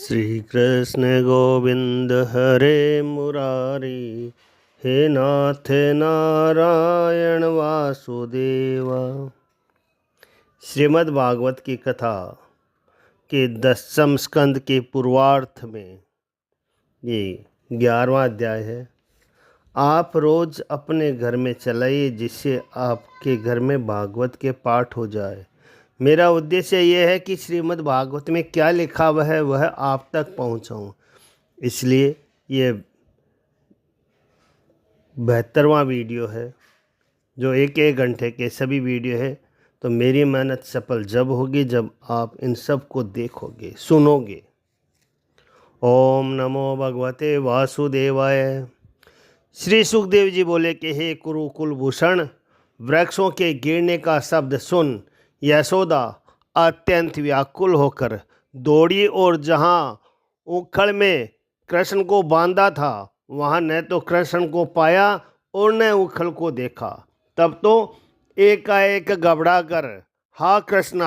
श्री कृष्ण गोविंद हरे मुरारी, हे नाथ नारायण वासुदेवा। श्रीमद् भागवत की कथा के 10वें स्कंद के पूर्वार्थ में ये 11वां अध्याय है। आप रोज अपने घर में चलाइए जिससे आपके घर में भागवत के पाठ हो जाए। मेरा उद्देश्य यह है कि श्रीमद् भागवत में क्या लिखा हुआ है वह आप तक पहुंचाऊं। इसलिए ये 72वां वीडियो है जो एक घंटे के सभी वीडियो है। तो मेरी मेहनत सफल जब होगी जब आप इन सब को देखोगे, सुनोगे। ओम नमो भगवते वासुदेवाय। श्री सुखदेव जी बोले कि हे कुरुकुल भूषण, वृक्षों के गिरने का शब्द सुन यशोदा अत्यंत व्याकुल होकर दौड़ी और जहाँ उखड़ में कृष्ण को बांधा था वहाँ न तो कृष्ण को पाया और न उखड़ को देखा। तब तो एकाएक घबरा कर हा कृष्ण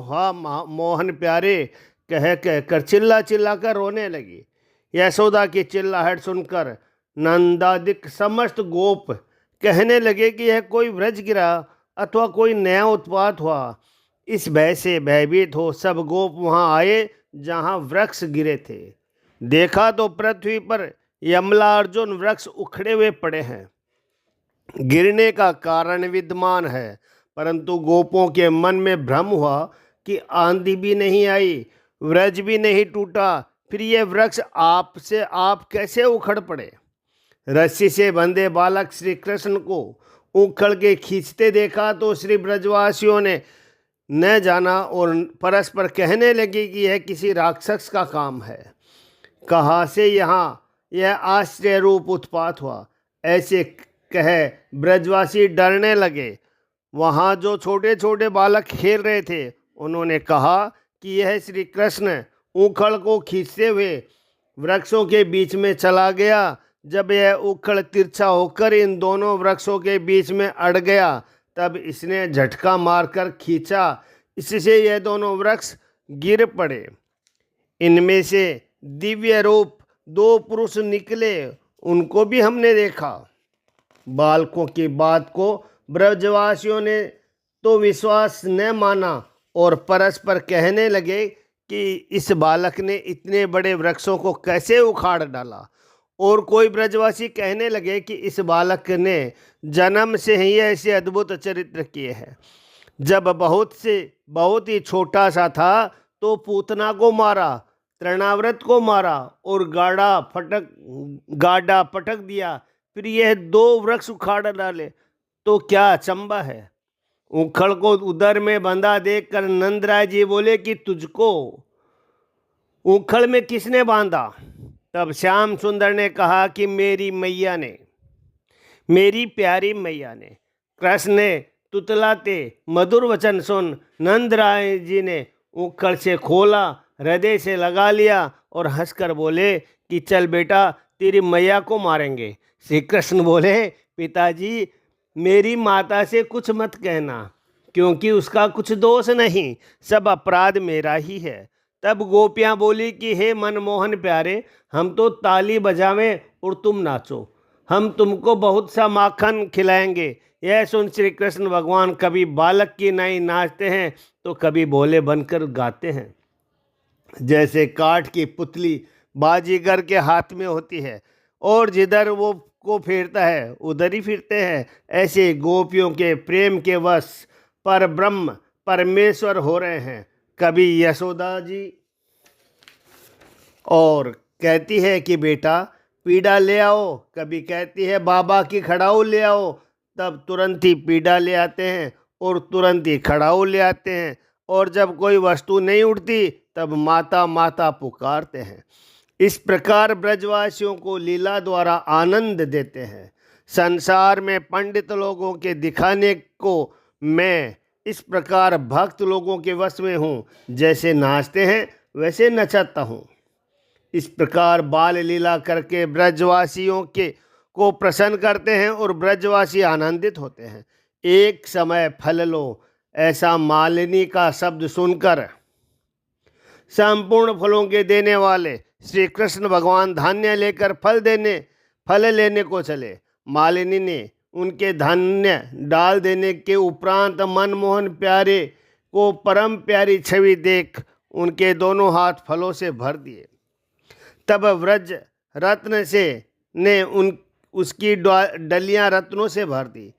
हा मोहन प्यारे कह कर चिल्ला चिल्ला कर रोने लगी। यशोदा की चिल्लाहट सुनकर नंदादिक समस्त गोप कहने लगे कि यह कोई व्रज गिरा अथवा कोई नया उत्पात हुआ। इस भय से भयभीत हो सब गोप वहां आए जहां वृक्ष गिरे थे। देखा तो पृथ्वी पर यमला अर्जुन वृक्ष उखड़े हुए पड़े हैं। गिरने का कारण विद्यमान है, परंतु गोपों के मन में भ्रम हुआ कि आंधी भी नहीं आई, वृक्ष भी नहीं टूटा, फिर यह वृक्ष आप से आप कैसे उखड़ पड़े। रस्सी से बंधे बालक श्री कृष्ण को उखड़ के खींचते देखा तो श्री ब्रजवासियों ने न जाना और परस्पर कहने लगे कि यह किसी राक्षस का काम है। कहाँ से यहाँ यह आश्चर्य रूप उत्पात हुआ, ऐसे कह ब्रजवासी डरने लगे। वहाँ जो छोटे छोटे बालक खेल रहे थे उन्होंने कहा कि यह श्री कृष्ण उखड़ को खींचते हुए वृक्षों के बीच में चला गया। जब यह उखड़ तिरछा होकर इन दोनों वृक्षों के बीच में अड़ गया तब इसने झटका मारकर खींचा, इससे यह दोनों वृक्ष गिर पड़े। इनमें से दिव्य रूप 2 पुरुष निकले, उनको भी हमने देखा। बालकों की बात को ब्रजवासियों ने तो विश्वास न माना और परस्पर कहने लगे कि इस बालक ने इतने बड़े वृक्षों को कैसे उखाड़ डाला। और कोई ब्रजवासी कहने लगे कि इस बालक ने जन्म से ही ऐसे अद्भुत चरित्र किए हैं। जब बहुत ही छोटा सा था तो पूतना को मारा, तृणाव्रत को मारा और गाड़ा पटक दिया, फिर यह 2 वृक्ष उखाड़ डाले, तो क्या अचंबा है। उखड़ को उदर में बंधा देखकर नंदराय जी बोले कि तुझको उखड़ में किसने बांधा। तब श्याम सुंदर ने कहा कि मेरी मैया ने, मेरी प्यारी मैया ने। कृष्ण ने तुतलाते मधुर वचन सुन नंदराय जी ने उखड़ से खोला, हृदय से लगा लिया और हंसकर बोले कि चल बेटा तेरी मैया को मारेंगे। श्री कृष्ण बोले पिताजी मेरी माता से कुछ मत कहना, क्योंकि उसका कुछ दोष नहीं, सब अपराध मेरा ही है। तब गोपियाँ बोली कि हे मनमोहन प्यारे, हम तो ताली बजावें और तुम नाचो, हम तुमको बहुत सा माखन खिलाएंगे। यह सुन श्री कृष्ण भगवान कभी बालक की नाई नाचते हैं तो कभी भोले बनकर गाते हैं। जैसे काठ की पुतली बाजीगर के हाथ में होती है और जिधर वो को फेरता है उधर ही फिरते हैं, ऐसे गोपियों के प्रेम के वश पर ब्रह्म परमेश्वर हो रहे हैं। कभी यशोदा जी और कहती है कि बेटा पीड़ा ले आओ, कभी कहती है बाबा की खड़ाऊ ले आओ, तब तुरंत ही पीड़ा ले आते हैं और तुरंत ही खड़ाऊ ले आते हैं। और जब कोई वस्तु नहीं उठती तब माता माता पुकारते हैं। इस प्रकार ब्रजवासियों को लीला द्वारा आनंद देते हैं। संसार में पंडित लोगों के दिखाने को मैं इस प्रकार भक्त लोगों के वश में हूँ, जैसे नाचते हैं वैसे नचाता हूँ। इस प्रकार बाल लीला करके ब्रजवासियों को प्रसन्न करते हैं और ब्रजवासी आनंदित होते हैं। एक समय फल लो, ऐसा मालिनी का शब्द सुनकर संपूर्ण फलों के देने वाले श्री कृष्ण भगवान धान्य लेकर फल लेने को चले। मालिनी ने उनके धान्य डाल देने के उपरांत मनमोहन प्यारे को परम प्यारी छवि देख उनके दोनों हाथ फलों से भर दिए। तब व्रज रत्न से ने उसकी डलियां रत्नों से भर दी।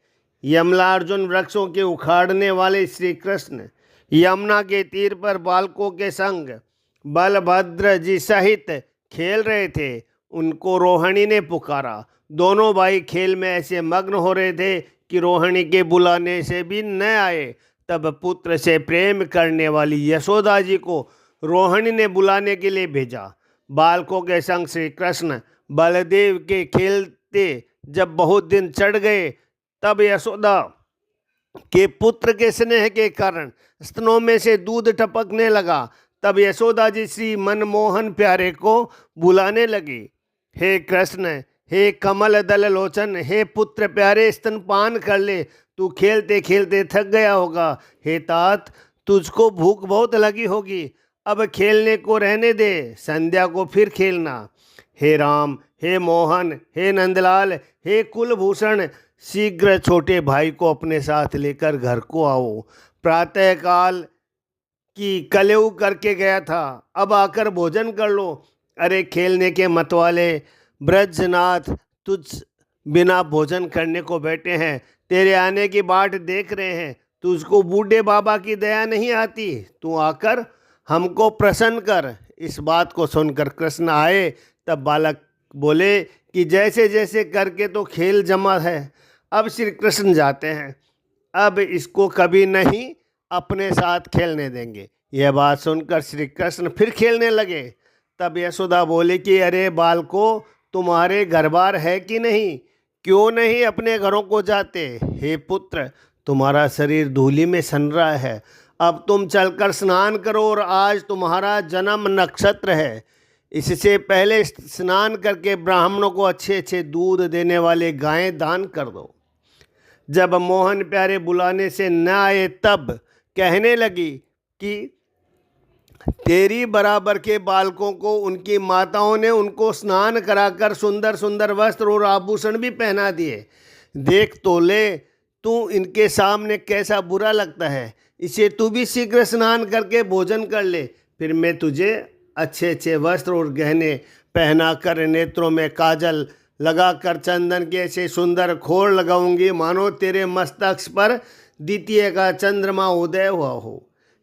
यमलार्जुन वृक्षों के उखाड़ने वाले श्री कृष्ण यमुना के तीर पर बालकों के संग बलभद्र जी सहित खेल रहे थे। उनको रोहिणी ने पुकारा। दोनों भाई खेल में ऐसे मग्न हो रहे थे कि रोहिणी के बुलाने से भी न आए। तब पुत्र से प्रेम करने वाली यशोदा जी को रोहिणी ने बुलाने के लिए भेजा। बालकों के संग श्री कृष्ण बलदेव के खेलते जब बहुत दिन चढ़ गए, तब यशोदा के पुत्र के स्नेह के कारण स्तनों में से दूध टपकने लगा। तब यशोदा जी श्री मनमोहन प्यारे को बुलाने लगी। हे कृष्ण, हे कमल दल लोचन, हे पुत्र प्यारे, स्तनपान कर ले, तू खेलते खेलते थक गया होगा। हे तात, तुझको भूख बहुत लगी होगी, अब खेलने को रहने दे, संध्या को फिर खेलना। हे राम, हे मोहन, हे नंदलाल, हे कुलभूषण, शीघ्र छोटे भाई को अपने साथ लेकर घर को आओ। प्रातःकाल की कलेऊ करके गया था, अब आकर भोजन कर लो। अरे खेलने के मतवाले ब्रजनाथ, तुझ बिना भोजन करने को बैठे हैं, तेरे आने की बाट देख रहे हैं। तुझको बूढ़े बाबा की दया नहीं आती, तू आकर हमको प्रसन्न कर। इस बात को सुनकर कृष्ण आए। तब बालक बोले कि जैसे जैसे करके तो खेल जमा है, अब श्री कृष्ण जाते हैं, अब इसको कभी नहीं अपने साथ खेलने देंगे। यह बात सुनकर श्री कृष्ण फिर खेलने लगे। तब यशोदा बोली कि अरे बालको, तुम्हारे घर बार है कि नहीं, क्यों नहीं अपने घरों को जाते। हे पुत्र, तुम्हारा शरीर धूलि में सन रहा है, अब तुम चलकर स्नान करो, और आज तुम्हारा जन्म नक्षत्र है। इससे पहले स्नान करके ब्राह्मणों को अच्छे अच्छे दूध देने वाले गायें दान कर दो। जब मोहन प्यारे बुलाने से न आए, तब कहने लगी कि तेरी बराबर के बालकों को उनकी माताओं ने उनको स्नान कराकर सुंदर सुंदर वस्त्र और आभूषण भी पहना दिए। देख तो ले, तू इनके सामने कैसा बुरा लगता है। इसे तू भी शीघ्र स्नान करके भोजन कर ले, फिर मैं तुझे अच्छे अच्छे वस्त्र और गहने पहनाकर, नेत्रों में काजल लगाकर, चंदन के ऐसे सुंदर खोर लगाऊंगी मानो तेरे मस्तक पर द्वितीय का चंद्रमा उदय हुआ हो।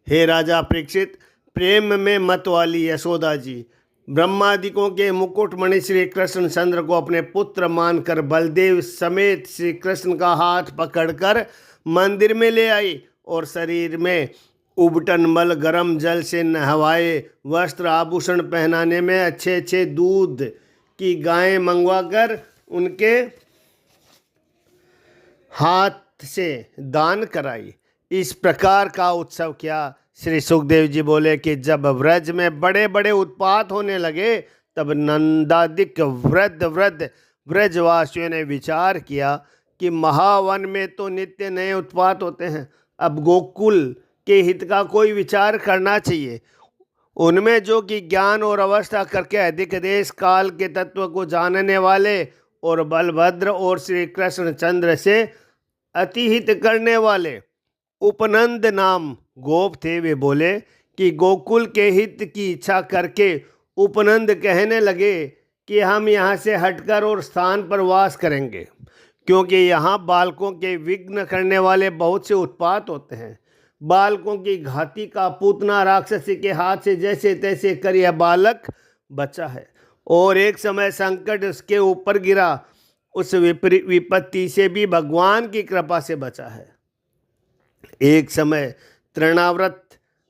हे राजा परीक्षित, प्रेम में मत वाली यशोदा जी ब्रह्मादिकों के मुकुटमणि श्री कृष्ण चंद्र को अपने पुत्र मानकर बलदेव समेत श्री कृष्ण का हाथ पकड़कर मंदिर में ले आई, और शरीर में उबटन मल गर्म जल से नहवाए, वस्त्र आभूषण पहनाने में अच्छे अच्छे दूध की गायें मंगवाकर उनके हाथ से दान कराई। इस प्रकार का उत्सव किया। श्री सुखदेव जी बोले कि जब व्रज में बड़े बड़े उत्पात होने लगे, तब नंदादिक वृद्ध व्रजवासियों ने विचार किया कि महावन में तो नित्य नए उत्पात होते हैं, अब गोकुल के हित का कोई विचार करना चाहिए। उनमें जो कि ज्ञान और अवस्था करके अधिक देश काल के तत्व को जानने वाले और बलभद्र और श्री कृष्ण चंद्र से अतिहित करने वाले उपनंद नाम गोप थे, वे बोले कि गोकुल के हित की इच्छा करके उपनंद कहने लगे कि हम यहाँ से हटकर और स्थान पर वास करेंगे, क्योंकि यहाँ बालकों के विघ्न करने वाले बहुत से उत्पात होते हैं। बालकों की घाती का पूतना राक्षसी के हाथ से जैसे तैसे कर यह बालक बचा है, और एक समय संकट उसके ऊपर गिरा, उस विपत्ति से भी भगवान की कृपा से बचा है। एक समय तृणाव्रत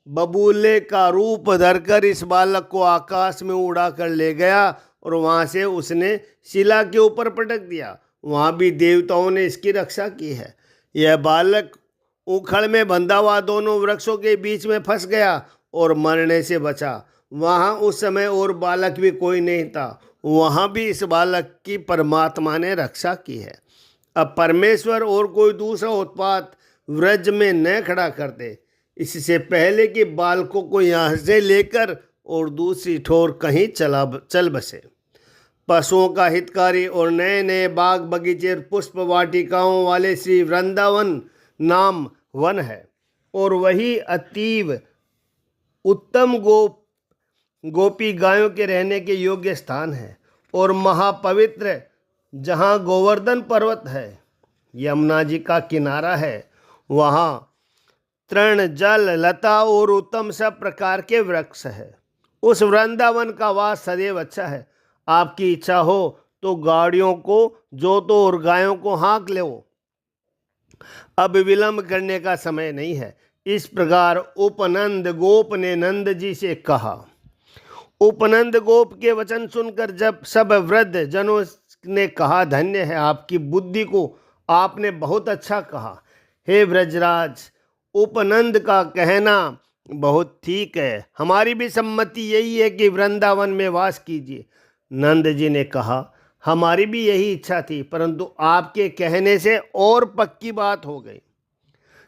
बबूले का रूप धरकर इस बालक को आकाश में उड़ा कर ले गया, और वहाँ से उसने शिला के ऊपर पटक दिया। वहाँ भी देवताओं ने इसकी रक्षा की है। यह बालक उखड़ में बंधा हुआ दोनों वृक्षों के बीच में फंस गया और मरने से बचा। वहाँ उस समय और बालक भी कोई नहीं था, वहाँ भी इस बालक की परमात्मा ने रक्षा की है। अब परमेश्वर और कोई दूसरा उत्पात व्रज में न खड़ा करते, इससे पहले कि बालकों को यहाँ से लेकर और दूसरी ठोर कहीं चल बसे। पशुओं का हितकारी और नए नए बाग बगीचे पुष्प वाटिकाओं वाले श्री वृंदावन नाम वन है, और वही अतीव उत्तम गोपी गायों के रहने के योग्य स्थान है, और महापवित्र जहाँ गोवर्धन पर्वत है, यमुना जी का किनारा है, वहाँ तृण जल लता और उत्तम सब प्रकार के वृक्ष है। उस वृंदावन का वास सदैव अच्छा है। आपकी इच्छा हो तो गाड़ियों को जोतो और गायों को हाँक लो, अब विलंब करने का समय नहीं है। इस प्रकार उपनंद गोप ने नंद जी से कहा। उपनंद गोप के वचन सुनकर जब सब वृद्ध जनों ने कहा, धन्य है आपकी बुद्धि को, आपने बहुत अच्छा कहा। हे ब्रजराज, उपनंद का कहना बहुत ठीक है, हमारी भी सम्मति यही है कि वृंदावन में वास कीजिए। नंद जी ने कहा, हमारी भी यही इच्छा थी, परंतु आपके कहने से और पक्की बात हो गई।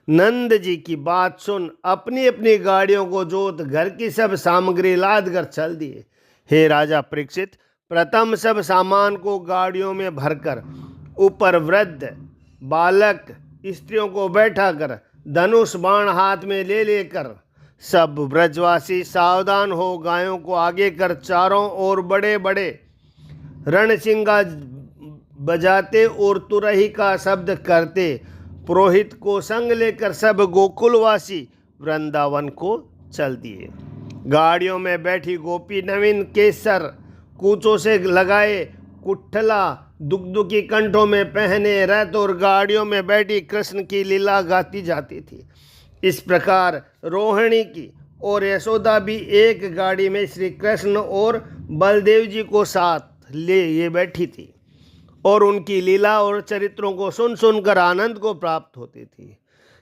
नंद जी की बात सुन अपनी अपनी गाड़ियों को जोत घर की सब सामग्री लाद कर चल दिए। हे राजा परीक्षित, प्रथम सब सामान को गाड़ियों में भरकर ऊपर वृद्ध बालक स्त्रियों को बैठा कर धनुष बाण हाथ में ले लेकर सब ब्रजवासी सावधान हो गायों को आगे कर चारों ओर बड़े बड़े रणसिंगा बजाते और तुरही का शब्द करते पुरोहित को संग लेकर सब गोकुलवासी वृंदावन को चल दिए। गाड़ियों में बैठी गोपी नवीन केसर कूचों से लगाए कुट्ठला दुगदुगी कंठों में पहने रथ और गाड़ियों में बैठी कृष्ण की लीला गाती जाती थी। इस प्रकार रोहिणी की और यशोदा भी एक गाड़ी में श्री कृष्ण और बलदेव जी को साथ ले ये बैठी थी और उनकी लीला और चरित्रों को सुन सुनकर आनंद को प्राप्त होती थी।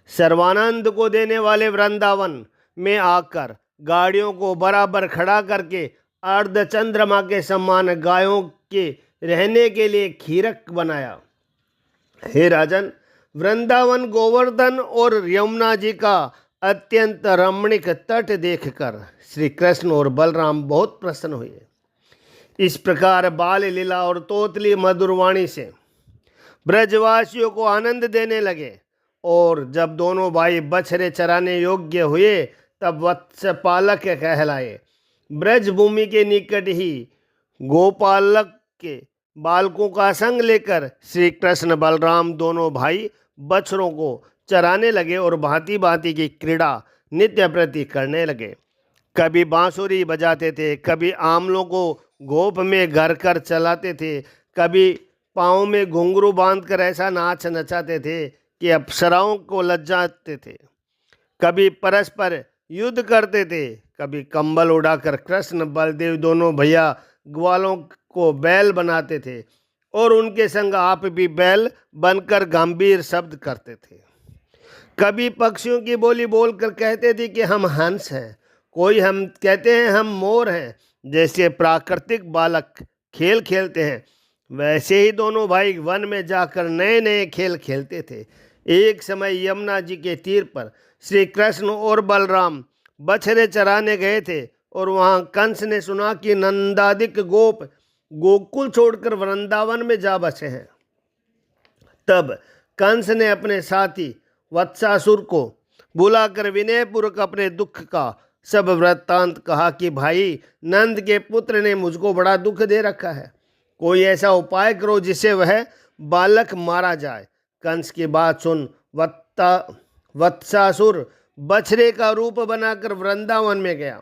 सर्वानंद को देने वाले वृंदावन में आकर गाड़ियों को बराबर खड़ा करके अर्ध चंद्रमा के समान गायों के रहने के लिए खीरक बनाया। हे राजन, वृंदावन गोवर्धन और यमुना जी का अत्यंत रमणीक तट देखकर श्री कृष्ण और बलराम बहुत प्रसन्न हुए। इस प्रकार बाल लीला और तोतली मधुरवाणी से ब्रजवासियों को आनंद देने लगे, और जब दोनों भाई बछड़े चराने योग्य हुए तब वत्स पालक कहलाए। ब्रज भूमि के निकट ही गोपालक के बालकों का संग लेकर श्री कृष्ण बलराम दोनों भाई बछड़ों को चराने लगे और भांति भांति की क्रीड़ा नित्य प्रति करने लगे। कभी बांसुरी बजाते थे, कभी आमलों को गोप में घर कर चलाते थे, कभी पाँव में घुंघरू बांधकर ऐसा नाच नचाते थे कि अप्सराओं को लज्जाते थे, कभी परस्पर युद्ध करते थे, कभी कंबल उड़ाकर कृष्ण बलदेव दोनों भैया ग्वालों को बैल बनाते थे और उनके संग आप भी बैल बनकर गंभीर शब्द करते थे। कभी पक्षियों की बोली बोलकर कहते थे कि हम हंस हैं, कोई हम कहते हैं हम मोर हैं। जैसे प्राकृतिक बालक खेल खेलते हैं, वैसे ही दोनों भाई वन में जाकर नए नए खेल खेलते थे। एक समय यमुना जी के तीर पर श्री कृष्ण और बलराम बछड़े चराने गए थे और वहाँ कंस ने सुना कि नंदादिक गोप गोकुल छोड़कर वृंदावन में जा बसे हैं। तब कंस ने अपने साथी वत्सासुर को बुलाकर विनयपूर्वक अपने दुख का सब वृत्तांत कहा कि भाई, नंद के पुत्र ने मुझको बड़ा दुख दे रखा है, कोई ऐसा उपाय करो जिससे वह बालक मारा जाए। कंस की बात सुन वत्सासुर बछड़े का रूप बनाकर वृंदावन में गया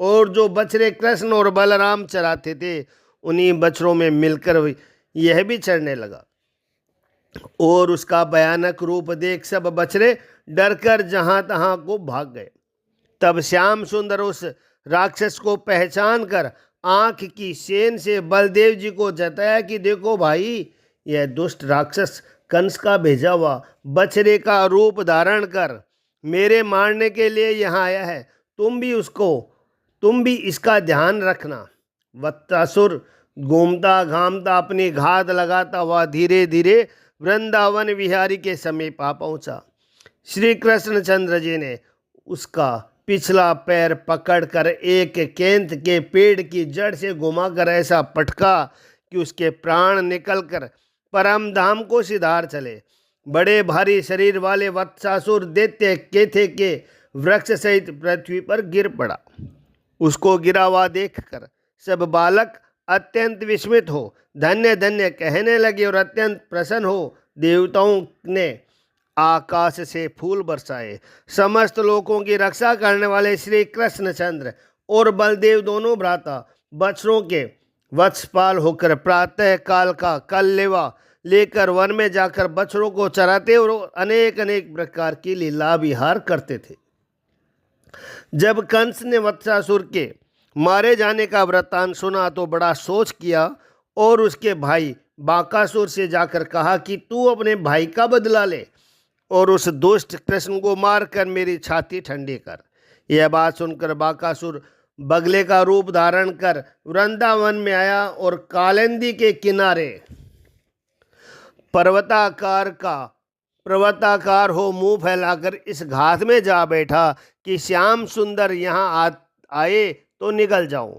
और जो बछड़े कृष्ण और बलराम चराते थे उन्हीं बछड़ों में मिलकर यह भी चढ़ने लगा, और उसका भयानक रूप देख सब बछड़े डरकर जहां तहां को भाग गए। तब श्याम सुंदर उस राक्षस को पहचान कर आंख की सेन से बलदेव जी को जताया कि देखो भाई, यह दुष्ट राक्षस कंस का भेजा हुआ बछड़े का रूप धारण कर मेरे मारने के लिए यहाँ आया है, तुम भी इसका ध्यान रखना। वत्सासुर घूमता घामता अपनी घात लगाता हुआ धीरे धीरे वृंदावन विहारी के समीप आ पहुँचा। श्री कृष्णचंद्र जी ने उसका पिछला पैर पकड़कर एक केंत के पेड़ की जड़ से घुमाकर ऐसा पटका कि उसके प्राण निकलकर परम धाम को सिधार चले। बड़े भारी शरीर वाले वत्सासुर दैत्य केथे के वृक्ष सहित पृथ्वी पर गिर पड़ा। उसको गिरा हुआ देखकर सब बालक अत्यंत विस्मित हो धन्य धन्य कहने लगे और अत्यंत प्रसन्न हो देवताओं ने आकाश से फूल बरसाए। समस्त लोगों की रक्षा करने वाले श्री कृष्णचंद्र और बलदेव दोनों भ्राता बछड़ों के वत्सपाल होकर प्रातः काल का कललेवा लेकर वन में जाकर बछड़ों को चराते और अनेक अनेक प्रकार की लीला विहार करते थे। जब कंस ने वत्सासुर के मारे जाने का वृत्तांत सुना तो बड़ा सोच किया और उसके भाई बाकासुर से जाकर कहा कि तू अपने भाई का बदला ले और उस दुष्ट कृष्ण को मारकर मेरी छाती ठंडी कर। यह बात सुनकर बाकासुर बगले का रूप धारण कर वृंदावन में आया और कालिंदी के किनारे पर्वताकार हो मुंह फैलाकर इस घात में जा बैठा कि श्याम सुंदर यहाँ आए तो निकल जाऊं।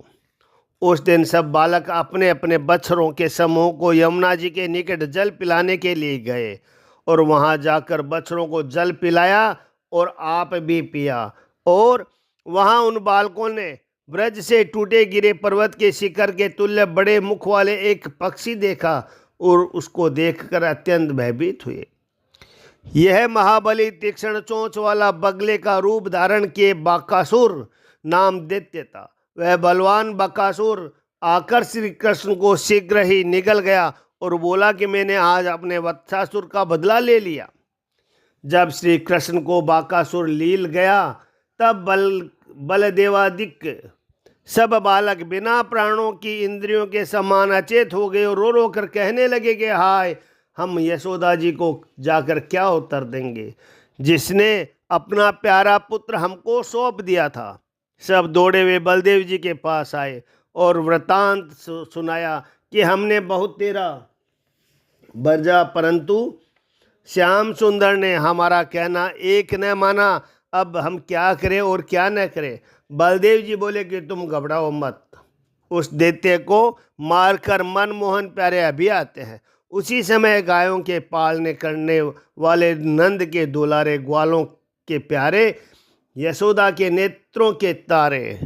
उस दिन सब बालक अपने अपने बछड़ों के समूह को यमुना जी के निकट जल पिलाने के लिए गए और वहां जाकर बछड़ों को जल पिलाया और आप भी पिया। और वहां उन बालकों ने ब्रज से टूटे गिरे पर्वत के शिखर के तुल्य बड़े मुख वाले एक पक्षी देखा और उसको देखकर अत्यंत भयभीत हुए। यह महाबली तीक्ष्ण चोंच वाला बगले का रूप धारण किए बाकासुर नाम दैत्य था। वह बलवान बकासुर आकर श्री कृष्ण को शीघ्र ही निगल गया और बोला कि मैंने आज अपने वत्सासुर का बदला ले लिया। जब श्री कृष्ण को बाकासुर लील गया तब बलदेवादिक सब बालक बिना प्राणों की इंद्रियों के समान अचेत हो गए और रो रो कर कहने लगे कि हाय, हम यशोदा जी को जाकर क्या उत्तर देंगे जिसने अपना प्यारा पुत्र हमको सौंप दिया था। सब दौड़े हुए बलदेव जी के पास आए और वृतांत सुनाया कि हमने बहुत तेरा बरजा परंतु श्याम सुंदर ने हमारा कहना एक न माना। अब हम क्या करें और क्या न करें। बलदेव जी बोले कि तुम घबराओ मत, उस दैत्य को मारकर मनमोहन प्यारे अभी आते हैं। उसी समय गायों के पालने करने वाले नंद के दुलारे ग्वालों के प्यारे यशोदा के नेत्रों के तारे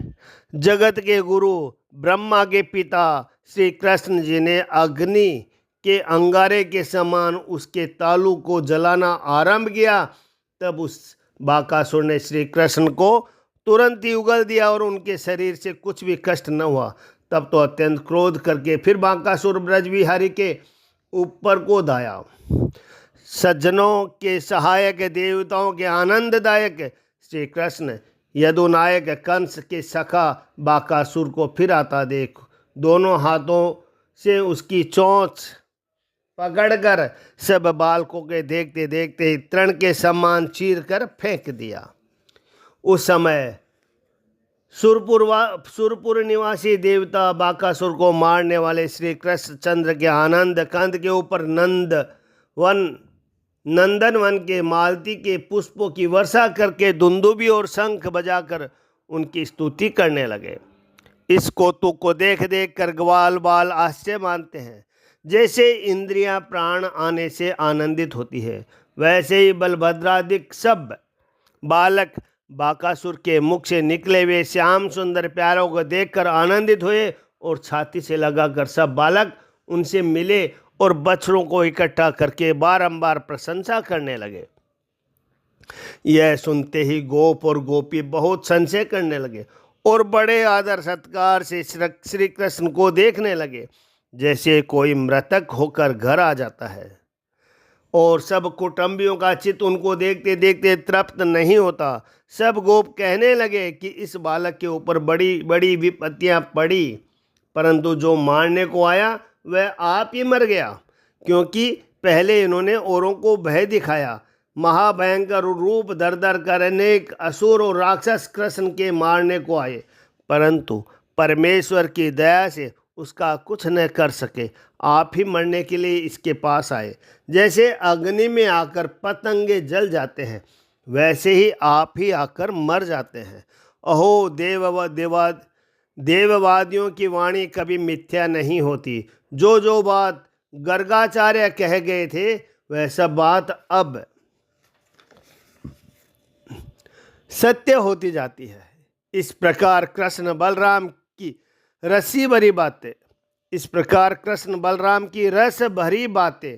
जगत के गुरु ब्रह्मा के पिता श्री कृष्ण जी ने अग्नि के अंगारे के समान उसके तालू को जलाना आरंभ किया। तब उस बाकासुर ने श्री कृष्ण को तुरंत ही उगल दिया और उनके शरीर से कुछ भी कष्ट न हुआ। तब तो अत्यंत क्रोध करके फिर बाकासुर ब्रज विहारी के ऊपर को धाया। सज्जनों के सहायक देवताओं के आनंददायक श्री कृष्ण यदुनायक कंस के सखा बाकासुर को फिर आता देख दोनों हाथों से उसकी चोंच पकड़कर सब बालकों के देखते देखते तृण के समान चीर कर फेंक दिया। उस समय सुरपुर निवासी देवता बाकासुर को मारने वाले श्री कृष्ण चंद्र के आनंद कंद के ऊपर नंदन वन के मालती के पुष्पों की वर्षा करके दुंदुबी और शंख बजाकर उनकी स्तुति करने लगे। इस कौतुक को देख देख कर ग्वाल बाल आश्चर्य मानते हैं। जैसे इंद्रियां प्राण आने से आनंदित होती है वैसे ही बलभद्रादिक सब बालक बाकासुर के मुख से निकले हुए श्याम सुंदर प्यारों को देखकर आनंदित हुए और छाती से लगाकर सब बालक उनसे मिले और बछड़ों को इकट्ठा करके बारंबार प्रशंसा करने लगे। यह सुनते ही गोप और गोपी बहुत संशय करने लगे और बड़े आदर सत्कार से श्री कृष्ण को देखने लगे जैसे कोई मृतक होकर घर आ जाता है। और सब कुटुंबियों का चित्त उनको देखते देखते तृप्त नहीं होता। सब गोप कहने लगे कि इस बालक के ऊपर बड़ी बड़ी विपत्तियां पड़ी, परंतु जो मारने को आया वह आप ही मर गया, क्योंकि पहले इन्होंने औरों को भय दिखाया। महाभयंकर रूप धर धर कर अनेक असुर और राक्षस कृष्ण के मारने को आए, परंतु परमेश्वर की दया से उसका कुछ न कर सके। आप ही मरने के लिए इसके पास आए। जैसे अग्नि में आकर पतंगे जल जाते हैं वैसे ही आप ही आकर मर जाते हैं। अहो देववादियों की वाणी कभी मिथ्या नहीं होती। जो जो बात गर्गाचार्य कह गए थे वह सब बात अब सत्य होती जाती है। इस प्रकार कृष्ण बलराम की रसी भरी बातें इस प्रकार कृष्ण बलराम की रस भरी बातें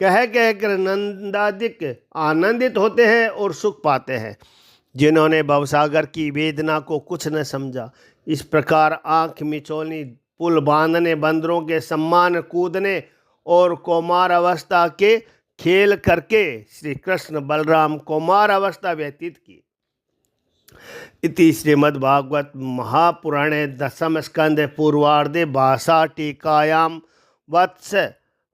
कह कर नंदादिक आनंदित होते हैं और सुख पाते हैं। जिन्होंने भवसागर की वेदना को कुछ न समझा, इस प्रकार आंख मिचौनी पुल बांधने, बंदरों के सम्मान कूदने और कौमार अवस्था के खेल करके श्री कृष्ण बलराम कौमार अवस्था व्यतीत की। इति श्रीमद्भागवत महापुराणे दशम स्कंदे पूर्वार्धे भाषा टीकायां वत्स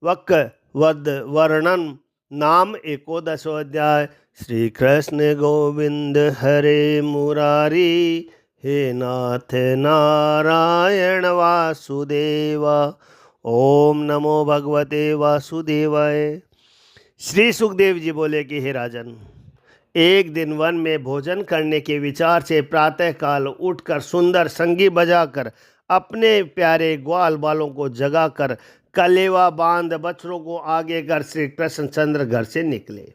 वक वद वर्णन नाम एकोदशोऽध्याय। श्री कृष्ण गोविंद हरे मुरारी, हे नाथ नारायण वासुदेवा। ओम नमो भगवते वासुदेवाय। श्री सुखदेव जी बोले कि हे राजन, एक दिन वन में भोजन करने के विचार से प्रातःकाल उठकर सुंदर संगी बजाकर अपने प्यारे ग्वाल बालों को जगाकर कलेवा बांध बछड़ों को आगे कर श्री कृष्ण चंद्र घर से निकले।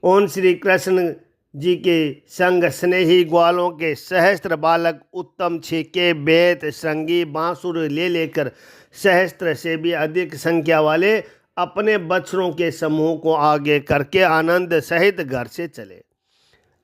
उन श्री कृष्ण जी के संग स्नेही ग्वालों के सहस्त्र बालक उत्तम छीके बेत श्रृंगी बांसुर ले लेकर सहस्त्र से भी अधिक संख्या वाले अपने बछड़ों के समूह को आगे करके आनंद सहित घर से चले।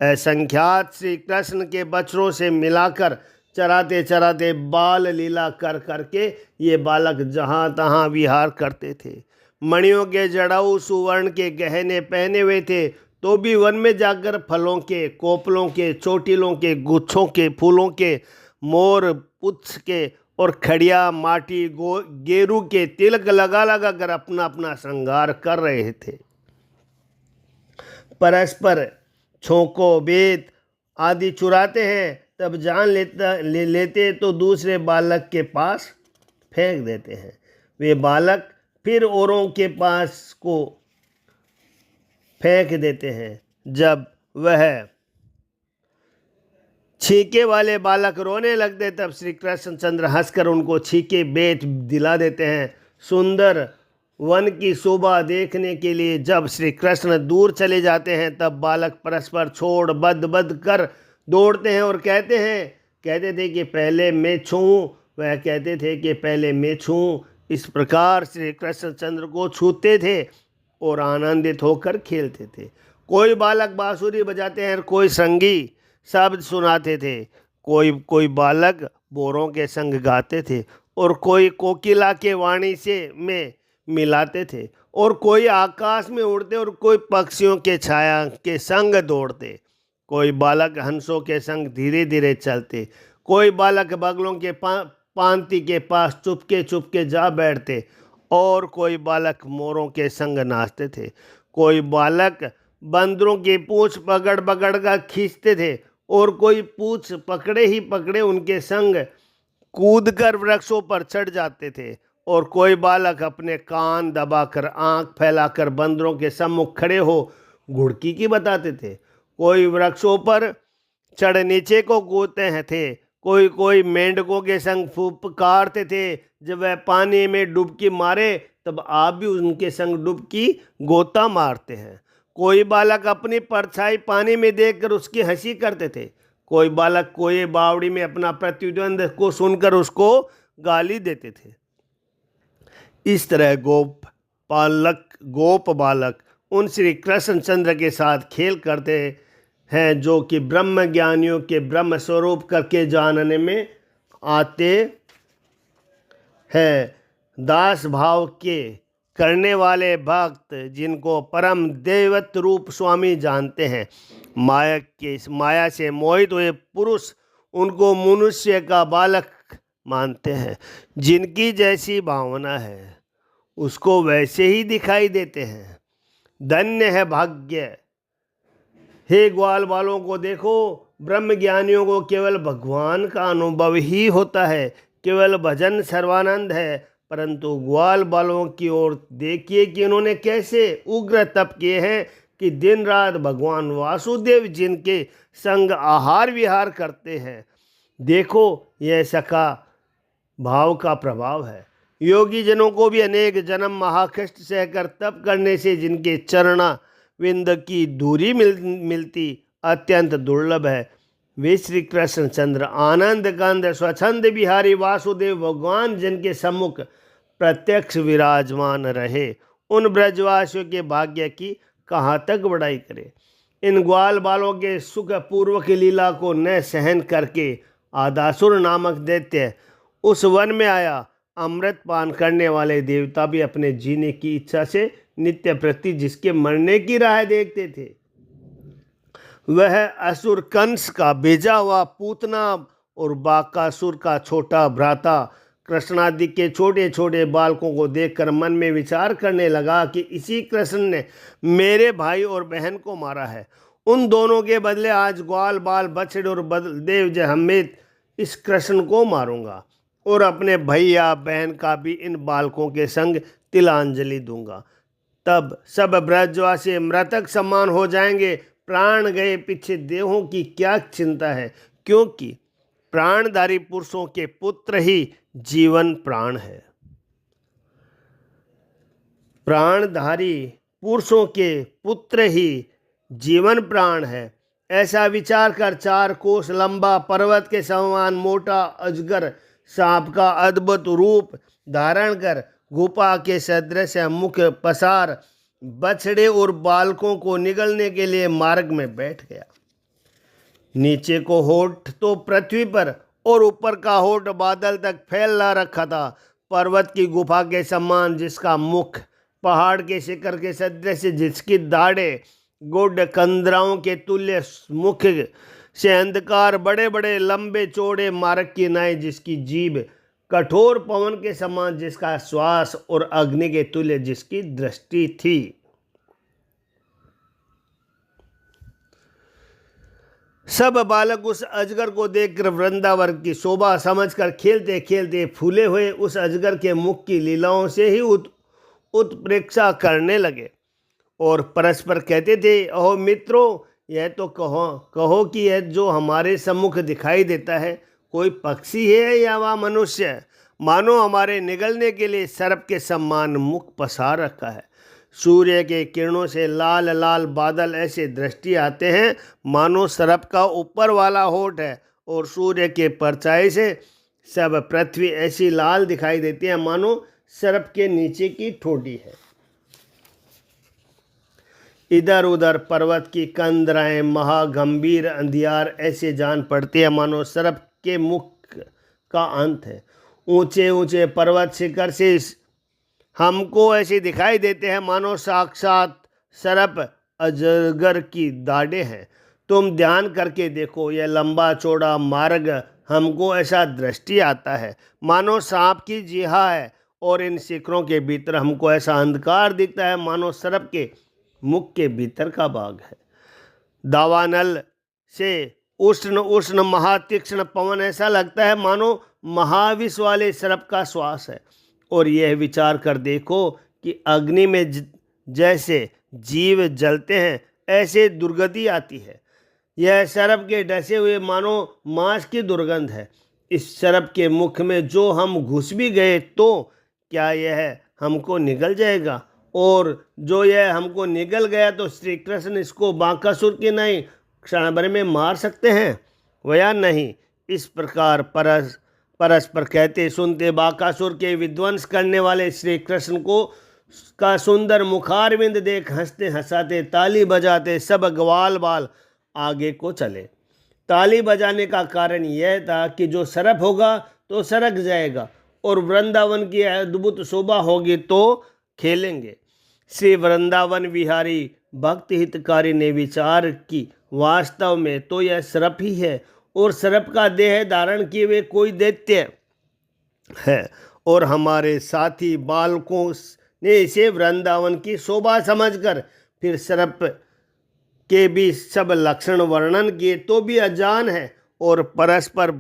असंख्यात श्री कृष्ण के बछड़ों से मिलाकर चराते चराते बाल लीला कर करके ये बालक जहाँ तहाँ विहार करते थे। मणियों के जड़ाऊ सुवर्ण के गहने पहने हुए थे तो भी वन में जाकर फलों के, कोपलों के, चोटिलों के, गुच्छों के, फूलों के, मोर पुच्छ के और खड़िया माटी गेरू के तिलक लगा लगा कर अपना अपना श्रृंगार कर रहे थे। परस्पर छोंको बेत आदि चुराते हैं, तब जान लेते तो दूसरे बालक के पास फेंक देते हैं। वे बालक फिर औरों के पास को फेंक देते हैं। जब वह छीके वाले बालक रोने लगते तब श्री कृष्ण चंद्र हंसकर उनको छीके बेच दिला देते हैं। सुंदर वन की शोभा देखने के लिए जब श्री कृष्ण दूर चले जाते हैं तब बालक परस्पर छोड़ बद बद कर दौड़ते हैं और कहते थे कि पहले मैं छूऊं, वह कहते थे कि पहले मैं छूऊं। इस प्रकार श्री कृष्ण चंद्र को छूते थे और आनंदित होकर खेलते थे। कोई बालक बांसुरी बजाते हैं, कोई संगी शब्द सुनाते थे, कोई बालक बोरों के संग गाते थे और कोई कोकिला के वाणी से में मिलाते थे और कोई आकाश में उड़ते और कोई पक्षियों के छाया के संग दौड़ते। कोई बालक हंसों के संग धीरे धीरे चलते, कोई बालक बगलों के पांति के पास चुपके चुपके जा बैठते और कोई बालक मोरों के संग नाचते थे। कोई बालक बंदरों की पूंछ पकड़ पकड़ कर खींचते थे और कोई पूंछ पकड़े ही पकड़े उनके संग कूदकर वृक्षों पर चढ़ जाते थे और कोई बालक अपने कान दबाकर आंख फैलाकर बंदरों के सम्मुख खड़े हो घुड़की की बताते थे। कोई वृक्षों पर चढ़ नीचे को कूदते थे, कोई मेंढकों के संग फुफकारते थे। जब वह पानी में डुबकी मारे तब आप भी उनके संग डुबकी गोता मारते हैं। कोई बालक अपनी परछाई पानी में देखकर उसकी हंसी करते थे। कोई बालक कोई बावड़ी में अपना प्रतिद्वंद को सुनकर उसको गाली देते थे। इस तरह गोप बालक उन श्री कृष्ण चंद्र के साथ खेल करते हैं जो कि ब्रह्म ज्ञानियों के ब्रह्म स्वरूप करके जानने में आते हैं। दास भाव के करने वाले भक्त जिनको परम दैवत रूप स्वामी जानते हैं, माया से मोहित हुए पुरुष उनको मनुष्य का बालक मानते हैं। जिनकी जैसी भावना है उसको वैसे ही दिखाई देते हैं। धन्य है भाग्य। हे ग्वाल बालों को देखो, ब्रह्म ज्ञानियों को केवल भगवान का अनुभव ही होता है, केवल भजन सर्वानंद है। परंतु ग्वाल बालों की ओर देखिए कि उन्होंने कैसे उग्र तप किए हैं, कि दिन रात भगवान वासुदेव जिनके संग आहार विहार करते हैं। देखो यह सखा भाव का प्रभाव है। योगी जनों को भी अनेक जन्म महाकष्ट सहकर तप करने से जिनके चरणा विंद की दूरी मिलती अत्यंत दुर्लभ है, वे श्री कृष्ण चंद्र आनंद कंद स्वच्छंद बिहारी वासुदेव भगवान जिनके सम्मुख प्रत्यक्ष विराजमान रहे, उन ब्रजवासियों के भाग्य की कहाँ तक बड़ाई करे। इन ग्वाल बालों के सुख पूर्वक लीला को न सहन करके आदासुर नामक दैत्य उस वन में आया। अमृत पान करने वाले देवता भी अपने जीने की इच्छा से नित्य प्रति जिसके मरने की राह देखते थे, वह असुर कंस का भेजा हुआ पूतना और बाकासुर का छोटा भ्राता कृष्णादि के छोटे छोटे बालकों को देखकर मन में विचार करने लगा कि इसी कृष्ण ने मेरे भाई और बहन को मारा है। उन दोनों के बदले आज ग्वाल बाल बछड़े और बलदेव जहमेत इस कृष्ण को मारूंगा और अपने भैया बहन का भी इन बालकों के संग तिलांजलि दूंगा। तब सब ब्रजवासी मृतक समान हो जाएंगे। प्राण गए पीछे देहों की क्या चिंता है, क्योंकि प्राणधारी पुरुषों के पुत्र ही जीवन प्राण है। प्राणधारी पुरुषों के पुत्र ही जीवन प्राण है। ऐसा विचार कर 4 कोस लंबा पर्वत के समान मोटा अजगर सांप का अद्भुत रूप धारण कर गुफा के सदृश मुख पसार बछड़े और बालकों को निगलने के लिए मार्ग में बैठ गया। नीचे को होठ तो पृथ्वी पर और ऊपर का होठ बादल तक फैला रखा था। पर्वत की गुफा के समान जिसका मुख पहाड़ के शिखर के सदृश, जिसकी दाढ़ें गुड कंदराओं के तुल्य मुख से अंधकार, बड़े बड़े लंबे चौड़े मार्ग की नाई, जिसकी जीभ कठोर पवन के समान, जिसका श्वास और अग्नि के तुल्य जिसकी दृष्टि थी। सब बालक उस अजगर को देखकर वृंदावन की शोभा समझकर खेलते खेलते फूले हुए उस अजगर के मुख की लीलाओं से ही उत्प्रेक्षा करने लगे और परस्पर कहते थे, ओह मित्रों, यह तो कहो कि यह जो हमारे सम्मुख दिखाई देता है कोई पक्षी है या वह मनुष्य, मानो हमारे निगलने के लिए सर्प के समान मुख पसार रखा है। सूर्य के किरणों से लाल लाल बादल ऐसे दृष्टि आते हैं मानो सर्प का ऊपर वाला होठ है, और सूर्य के परछाई से सब पृथ्वी ऐसी लाल दिखाई देती है मानो सर्प के नीचे की ठोड़ी है। इधर उधर पर्वत की कंदराएं महागंभीर अंधियार ऐसे जान पड़ती है मानो सर्प के मुख का अंत है। ऊंचे ऊंचे पर्वत शिखर से हमको ऐसे दिखाई देते हैं मानो साक्षात सर्प अजगर की दाढ़ें हैं। तुम ध्यान करके देखो, यह लंबा चौड़ा मार्ग हमको ऐसा दृष्टि आता है मानो सांप की जिहा है, और इन शिखरों के भीतर हमको ऐसा अंधकार दिखता है मानो सर्प के मुख के भीतर का भाग है। दावानल से उष्ण उष्ण महातीक्ष्ण पवन ऐसा लगता है मानो महाविष वाले सर्प का श्वास है। और यह विचार कर देखो कि अग्नि में जैसे जीव जलते हैं ऐसे दुर्गंधी आती है। यह सर्प के डसे हुए मानो मांस की दुर्गंध है। इस सर्प के मुख में जो हम घुस भी गए तो क्या यह हमको निगल जाएगा, और जो यह हमको निगल गया तो श्री कृष्ण इसको बांकासुर के नहीं क्षण भर में मार सकते हैं वया नहीं। इस प्रकार परस्पर कहते सुनते बांकासुर के विध्वंस करने वाले श्री कृष्ण को का सुंदर मुखारविंद देख हंसते हंसाते ताली बजाते सब ग्वाल बाल आगे को चले। ताली बजाने का कारण यह था कि जो सर्प होगा तो सरक जाएगा और वृंदावन की अद्भुत शोभा होगी तो खेलेंगे। श्री वृंदावन विहारी भक्त हितकारी ने विचार की, वास्तव में तो यह सर्प ही है और सर्प का देह धारण किए हुए कोई दैत्य है, और हमारे साथी बालकों ने इसे वृंदावन की शोभा समझकर फिर सर्प के भी सब लक्षण वर्णन किए तो भी अजान है और परस्पर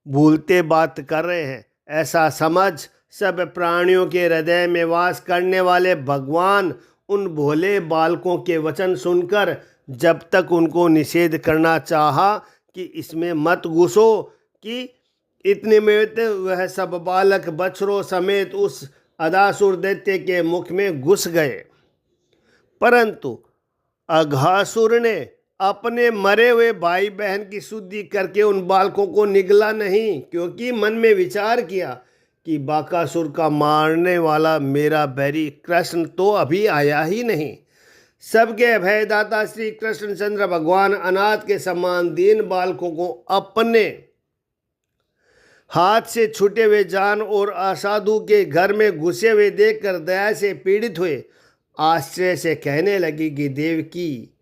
भूलते बात कर रहे हैं। ऐसा समझ सब प्राणियों के हृदय में वास करने वाले भगवान उन भोले बालकों के वचन सुनकर जब तक उनको निषेध करना चाहा कि इसमें मत घुसो, कि इतने में वह सब बालक बछड़ों समेत उस अघासुर दैत्य के मुख में घुस गए। परंतु अघासुर ने अपने मरे हुए भाई बहन की शुद्धि करके उन बालकों को निगला नहीं, क्योंकि मन में विचार किया कि बाकासुर का मारने वाला मेरा बैरी कृष्ण तो अभी आया ही नहीं। सबके अभयदाता श्री कृष्णचंद्र भगवान अनाथ के समान दीन बालकों को अपने हाथ से छूटे हुए जान और असाधु के घर में घुसे हुए देखकर दया से पीड़ित हुए आश्चर्य से कहने लगी कि देव की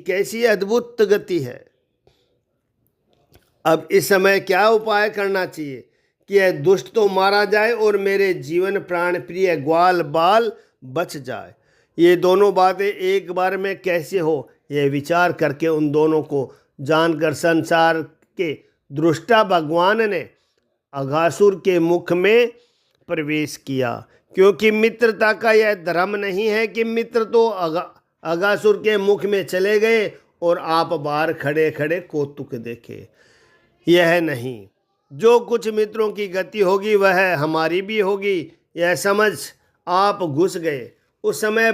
कैसी अद्भुत गति है। अब इस समय क्या उपाय करना चाहिए कि यह दुष्ट तो मारा जाए और मेरे जीवन प्राण प्रिय ग्वाल बाल बच जाए। ये दोनों बातें एक बार में कैसे हो, यह विचार करके उन दोनों को जानकर संसार के दृष्टा भगवान ने अघासुर के मुख में प्रवेश किया, क्योंकि मित्रता का यह धर्म नहीं है कि मित्र तो अघासुर के मुख में चले गए और आप बाहर खड़े खड़े कौतुक देखे। यह नहीं, जो कुछ मित्रों की गति होगी वह हमारी भी होगी, यह समझ आप घुस गए। उस समय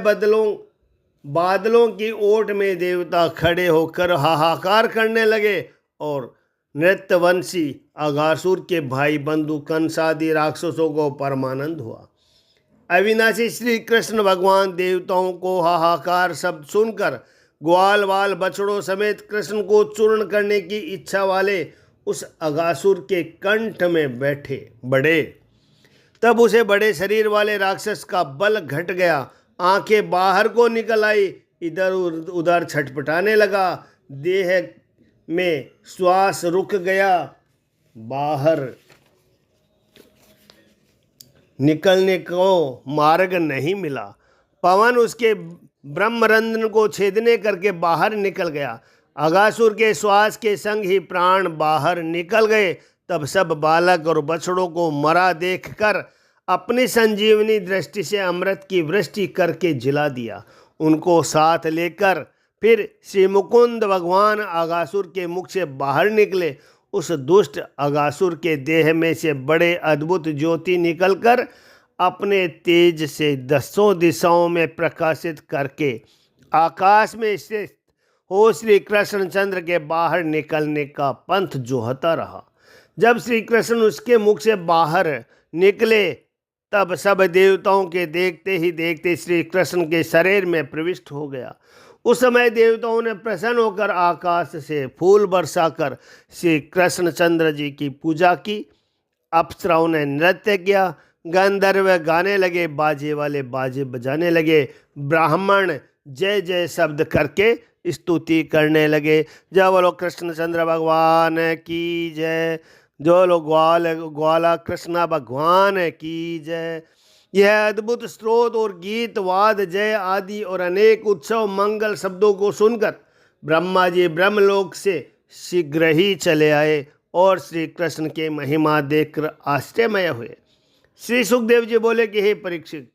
बादलों की ओट में देवता खड़े होकर हाहाकार करने लगे और नृत्यवंशी अघासुर के भाई बंधु कंसादि राक्षसों को परमानंद हुआ। अविनाशी श्री कृष्ण भगवान देवताओं को हाहाकार शब्द सुनकर ग्वाल बाल बछड़ों समेत कृष्ण को चूर्ण करने की इच्छा वाले उस अघासुर के कंठ में बैठे बड़े। तब उसे बड़े शरीर वाले राक्षस का बल घट गया, आंखें बाहर को निकल आई, इधर उधर छटपटाने लगा, देह में श्वास रुक गया, बाहर निकलने को मार्ग नहीं मिला। पवन उसके ब्रह्मरंध्र को छेदने करके बाहर निकल गया। अघासुर के श्वास के संग ही प्राण बाहर निकल गए। तब सब बालक और बछड़ों को मरा देखकर अपनी संजीवनी दृष्टि से अमृत की वृष्टि करके जिला दिया। उनको साथ लेकर फिर श्री मुकुंद भगवान अघासुर के मुख से बाहर निकले। उस दुष्ट अघासुर के देह में से बड़े अद्भुत ज्योति निकलकर अपने तेज से दसों दिशाओं में प्रकाशित करके आकाश में स्थित हो श्री कृष्णचंद्र के बाहर निकलने का पंथ जोहता रहा। जब श्री कृष्ण उसके मुख से बाहर निकले तब सब देवताओं के देखते ही देखते श्री कृष्ण के शरीर में प्रविष्ट हो गया। उस समय देवताओं ने प्रसन्न होकर आकाश से फूल बरसाकर श्री कृष्णचंद्र जी की पूजा की। अप्सराओं ने नृत्य किया, गंधर्व गाने लगे, बाजे वाले बाजे बजाने लगे, ब्राह्मण जय जय शब्द करके स्तुति करने लगे। जय बोलो कृष्णचंद्र भगवान की जय, जो लोग ग्वाला कृष्ण भगवान की जय। यह अद्भुत स्रोत और गीत वाद जय आदि और अनेक उत्सव मंगल शब्दों को सुनकर ब्रह्मा जी ब्रह्मलोक से शीघ्र ही चले आए और श्री कृष्ण के महिमा देखकर आश्चर्यमय हुए। श्री सुखदेव जी बोले कि हे परीक्षित,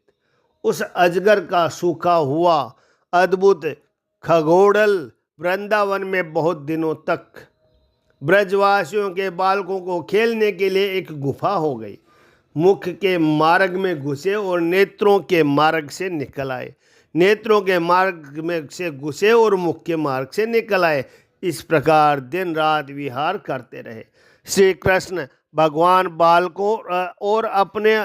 उस अजगर का सूखा हुआ अद्भुत खगोड़ल वृंदावन में बहुत दिनों तक ब्रजवासियों के बालकों को खेलने के लिए एक गुफा हो गई। मुख के मार्ग में घुसे और नेत्रों के मार्ग से निकल आए, नेत्रों के मार्ग में से घुसे और मुख के मार्ग से निकल आए। इस प्रकार दिन रात विहार करते रहे। श्री कृष्ण भगवान बालकों और अपने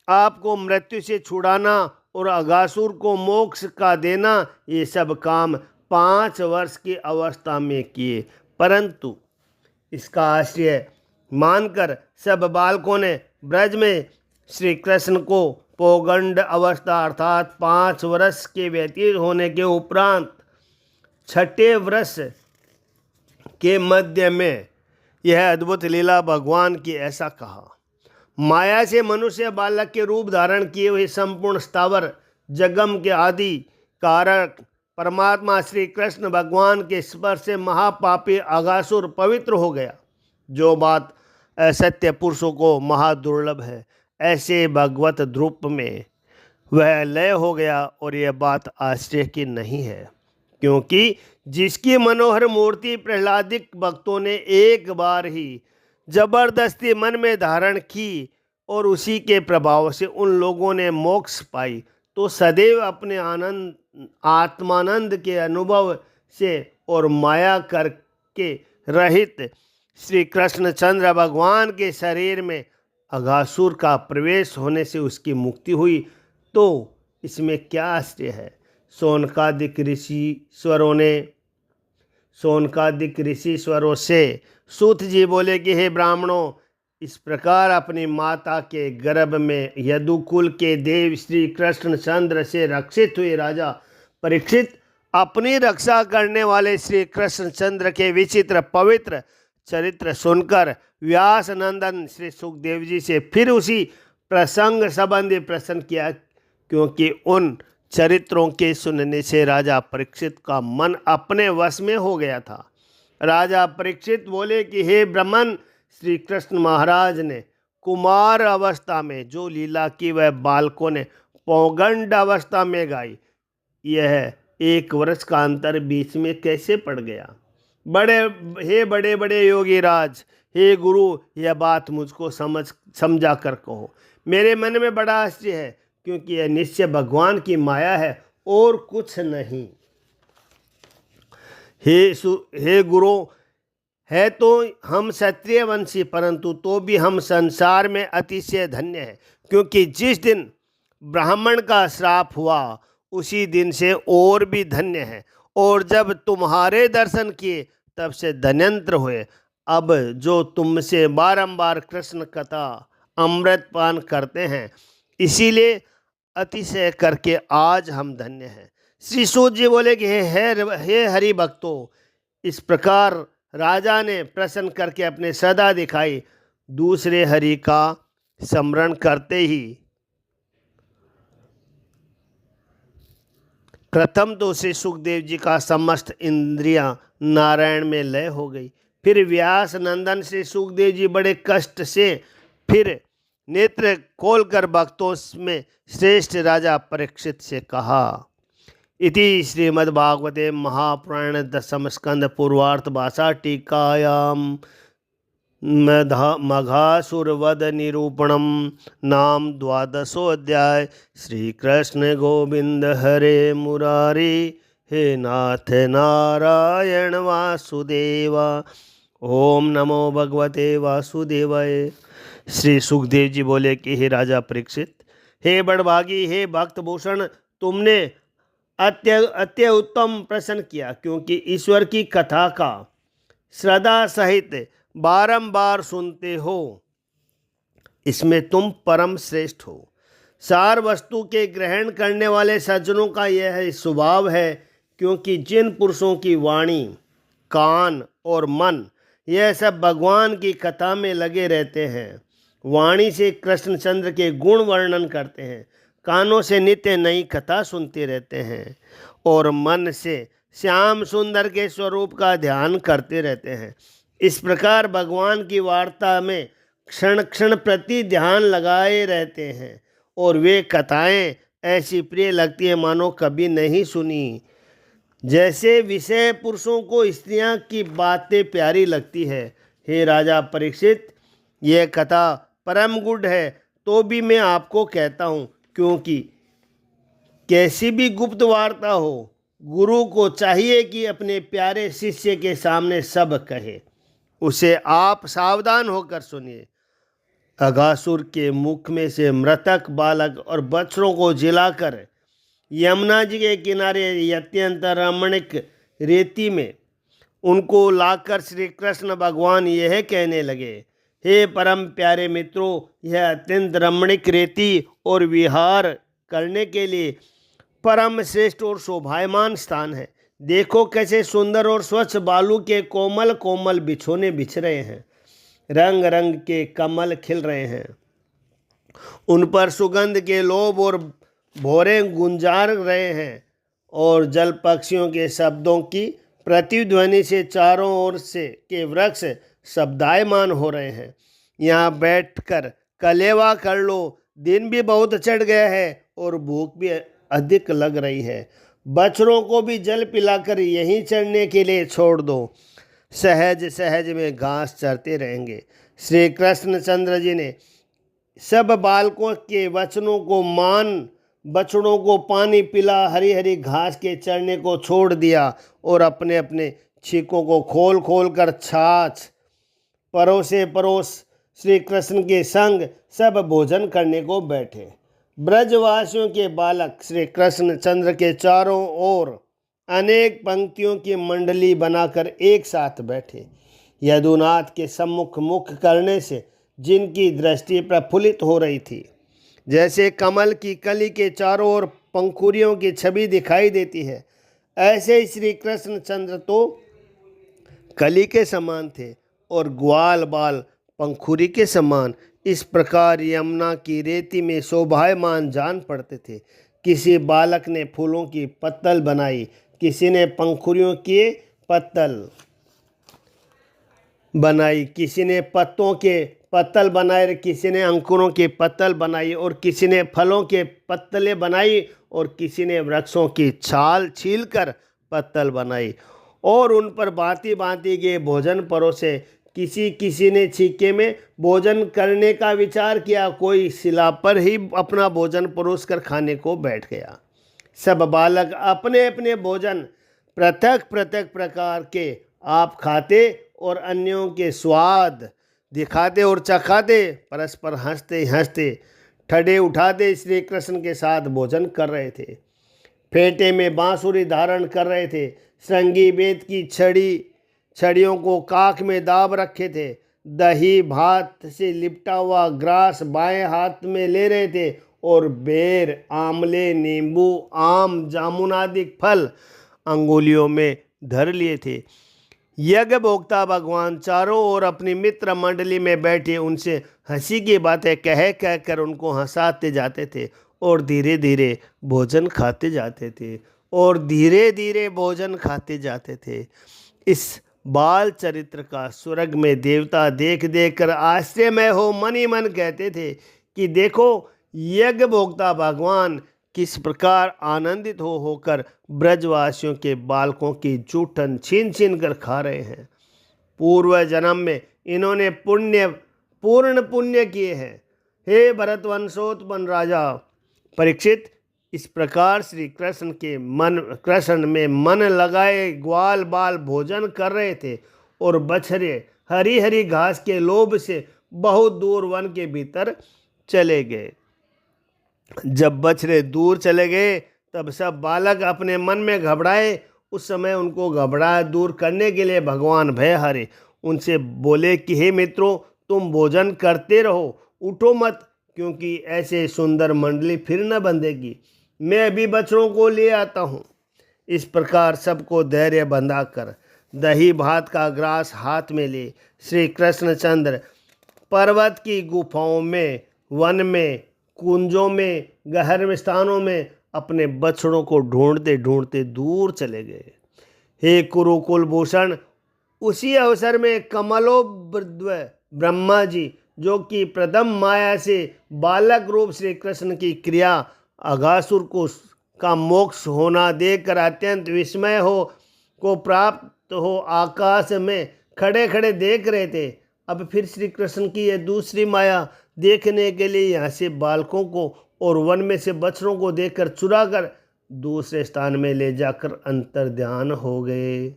आप को मृत्यु से छुड़ाना और अघासुर को मोक्ष का देना, ये सब काम 5 वर्ष की अवस्था में किए। परंतु इसका आश्रय मानकर सब बालकों ने ब्रज में श्री कृष्ण को पौगंड अवस्था अर्थात 5 वर्ष के व्यतीत होने के उपरांत 6ठे वर्ष के मध्य में यह अद्भुत लीला भगवान की ऐसा कहा। माया से मनुष्य बालक के रूप धारण किए हुए संपूर्ण स्थावर जगम के आदि कारक परमात्मा श्री कृष्ण भगवान के स्पर्श से महापापी अघासुर पवित्र हो गया। जो बात असत्य पुरुषों को महादुर्लभ है, ऐसे भगवत रूप में वह लय हो गया। और यह बात आश्चर्य की नहीं है, क्योंकि जिसकी मनोहर मूर्ति प्रहलादिक भक्तों ने एक बार ही जबरदस्ती मन में धारण की और उसी के प्रभाव से उन लोगों ने मोक्ष पाई, तो सदैव अपने आनंद आत्मानंद के अनुभव से और माया करके रहित श्री कृष्णचंद्र भगवान के शरीर में अघासुर का प्रवेश होने से उसकी मुक्ति हुई। तो इसमें क्या आश्चर्य है। सोनकादिक ऋषिश्वरों से सूत जी बोले कि हे ब्राह्मणों, इस प्रकार अपनी माता के गर्भ में यदुकुल के देव श्री कृष्णचंद्र से रक्षित हुए राजा परीक्षित अपनी रक्षा करने वाले श्री कृष्णचंद्र के विचित्र पवित्र चरित्र सुनकर व्यास नंदन श्री सुखदेव जी से फिर उसी प्रसंग संबंधी प्रश्न किया, क्योंकि उन चरित्रों के सुनने से राजा परीक्षित का मन अपने वश में हो गया था। राजा परीक्षित बोले कि हे ब्राह्मण, श्री कृष्ण महाराज ने कुमार अवस्था में जो लीला की वह बालकों ने पौगंड अवस्था में गाई। यह 1 वर्ष का अंतर बीच में कैसे पड़ गया। बड़े बड़े योगी राज, हे गुरु, यह बात मुझको समझा कर कहो। मेरे मन में बड़ा आश्चर्य है, क्योंकि यह निश्चय भगवान की माया है और कुछ नहीं। हे गुरु, है तो हम क्षत्रिय वंशी, परंतु तो भी हम संसार में अतिशय धन्य हैं, क्योंकि जिस दिन ब्राह्मण का श्राप हुआ उसी दिन से और भी धन्य है। और जब तुम्हारे दर्शन किए तब से धन्यंत्र हुए। अब जो तुमसे बारंबार कृष्ण कथा अमृत पान करते हैं, इसीलिए अतिशय करके आज हम धन्य हैं। श्री सूत जी बोले कि हे हरि भक्तों, इस प्रकार राजा ने प्रसन्न करके अपने सदा दिखाई दूसरे हरि का स्मरण करते ही प्रथम तो श्री सुखदेव जी का समस्त इंद्रियां नारायण में लय हो गई। फिर व्यास नंदन श्री सुखदेव जी बड़े कष्ट से फिर नेत्र खोलकर भक्तों में श्रेष्ठ राजा परीक्षित से कहा। इति श्रीमद्भागवते महापुराण दशम स्कंद पूर्वार्थ भाषा टीकायाम मघासुरवध निरूपणम नाम 12वाध्याय। श्री कृष्ण गोविंद हरे मुरारी, हे नाथ नारायण वासुदेवा। ओम नमो भगवते वासुदेवाय। श्री सुखदेव जी बोले कि हे राजा परीक्षित, हे बड़भागी, हे भक्त भूषण, तुमने अत्य उत्तम प्रश्न किया, क्योंकि ईश्वर की कथा का श्रद्धा सहित बारंबार सुनते हो, इसमें तुम परम श्रेष्ठ हो। सार वस्तु के ग्रहण करने वाले सज्जनों का यह स्वभाव है, क्योंकि जिन पुरुषों की वाणी, कान और मन यह सब भगवान की कथा में लगे रहते हैं, वाणी से कृष्णचंद्र के गुण वर्णन करते हैं, कानों से नित्य नई कथा सुनते रहते हैं और मन से श्याम सुंदर के स्वरूप का ध्यान करते रहते हैं, इस प्रकार भगवान की वार्ता में क्षण क्षण प्रति ध्यान लगाए रहते हैं और वे कथाएं ऐसी प्रिय लगती है मानो कभी नहीं सुनी। जैसे विषय पुरुषों को स्त्रियां की बातें प्यारी लगती है। हे राजा परीक्षित, यह कथा परम गुड है, तो भी मैं आपको कहता हूँ, क्योंकि कैसी भी गुप्त वार्ता हो, गुरु को चाहिए कि अपने प्यारे शिष्य के सामने सब कहे, उसे आप सावधान होकर सुनिए। अघासुर के मुख में से मृतक बालक और बच्चों को जिलाकर यमुना जी के किनारे अत्यंत रमणीक रेती में उनको लाकर श्री कृष्ण भगवान यह कहने लगे, हे परम प्यारे मित्रों, यह अत्यंत रमणीक रेती और विहार करने के लिए परम श्रेष्ठ और शोभायमान स्थान है। देखो कैसे सुंदर और स्वच्छ बालू के कोमल कोमल बिछोने बिछ रहे हैं, रंग रंग के कमल खिल रहे हैं, उन पर सुगंध के लोभ और भौरे गुंजार रहे हैं और जल पक्षियों के शब्दों की प्रतिध्वनि से चारों ओर से के वृक्ष शब्दायमान हो रहे हैं। यहाँ बैठकर कलेवा कर लो, दिन भी बहुत चढ़ गया है और भूख भी अधिक लग रही है। बछड़ों को भी जल पिलाकर यहीं चढ़ने के लिए छोड़ दो। सहज सहज में घास चरते रहेंगे। श्री कृष्णचंद्र जी ने सब बालकों के वचनों को मान बछड़ों को पानी पिला, हरी हरी घास के चरने को छोड़ दिया और अपने अपने छीकों को खोल खोल कर छाछ परोस श्री कृष्ण के संग सब भोजन करने को बैठे। ब्रजवासियों के बालक श्री कृष्ण चंद्र के चारों ओर अनेक पंक्तियों की मंडली बनाकर एक साथ बैठे। यदुनाथ के सम्मुख मुख करने से जिनकी दृष्टि प्रफुल्लित हो रही थी, जैसे कमल की कली के चारों ओर पंखुड़ियों की छवि दिखाई देती है, ऐसे ही श्री कृष्ण चंद्र तो कली के समान थे और ग्वाल बाल पंखुड़ी के समान इस प्रकार यमुना की रेती में शोभायमान जान पड़ते थे। किसी बालक ने फूलों की पत्तल बनाई, किसी ने पंखुड़ियों के पत्तल बनाई, किसी ने पत्तों के पत्तल बनाए, किसी ने अंकुरों के पत्तल बनाई और किसी ने फलों के पत्तले बनाई और किसी ने वृक्षों की छाल छीलकर पत्तल बनाई और उन पर भांति भांति के भोजन परोसे। किसी ने छीके में भोजन करने का विचार किया, कोई शिला पर ही अपना भोजन परोस कर खाने को बैठ गया। सब बालक अपने अपने भोजन पृथक पृथक प्रकार के आप खाते और अन्यों के स्वाद दिखाते और चखाते, परस्पर हंसते हंसते ठडे उठाते श्री कृष्ण के साथ भोजन कर रहे थे। फेंटे में बांसुरी धारण कर रहे थे। श्रृंगी वेद की छड़ियों को काख में दाब रखे थे। दही भात से लिपटा हुआ ग्रास बाएं हाथ में ले रहे थे और बेर, आमले, नींबू, आम, जामुन आदि फल अंगुलियों में धर लिए थे। यज्ञ भोक्ता भगवान चारों ओर अपनी मित्र मंडली में बैठे उनसे हंसी की बातें कह कर उनको हंसाते जाते थे और धीरे धीरे भोजन खाते जाते थे। इस बाल चरित्र का स्वर्ग में देवता देख देख कर आश्चर्यमय हो मन ही मन कहते थे कि देखो यज्ञ भोक्ता भगवान किस प्रकार आनंदित होकर ब्रजवासियों के बालकों की जूठन छीन छीन कर खा रहे हैं। पूर्व जन्म में इन्होंने पूर्ण पुण्य किए हैं। हे भरतवंशोत्पन्न राजा परीक्षित, इस प्रकार श्री कृष्ण में मन लगाए ग्वाल बाल भोजन कर रहे थे और बछड़े हरी हरी घास के लोभ से बहुत दूर वन के भीतर चले गए। जब बछड़े दूर चले गए तब सब बालक अपने मन में घबराए। उस समय उनको घबराहट दूर करने के लिए भगवान भयहारे उनसे बोले कि हे मित्रों, तुम भोजन करते रहो, उठो मत, क्योंकि ऐसे सुंदर मंडली फिर न बंधेगी। मैं अभी बछड़ों को ले आता हूँ। इस प्रकार सबको धैर्य बंधाकर दही भात का ग्रास हाथ में ले श्री कृष्णचंद्र पर्वत की गुफाओं में, वन में, कुंजों में, गहन स्थानों में अपने बछड़ों को ढूंढते ढूंढते दूर चले गए। हे कुरुकुल भूषण, उसी अवसर में कमलोद्भव ब्रह्मा जी, जो कि प्रथम माया से बालक रूप श्री कृष्ण की क्रिया अघासुर का मोक्ष होना देखकर अत्यंत विस्मय को प्राप्त हो आकाश में खड़े खड़े देख रहे थे। अब फिर श्री कृष्ण की यह दूसरी माया देखने के लिए यहाँ से बालकों को और वन में से बछड़ों को देखकर चुरा कर दूसरे स्थान में ले जाकर अंतर्ध्यान हो गए।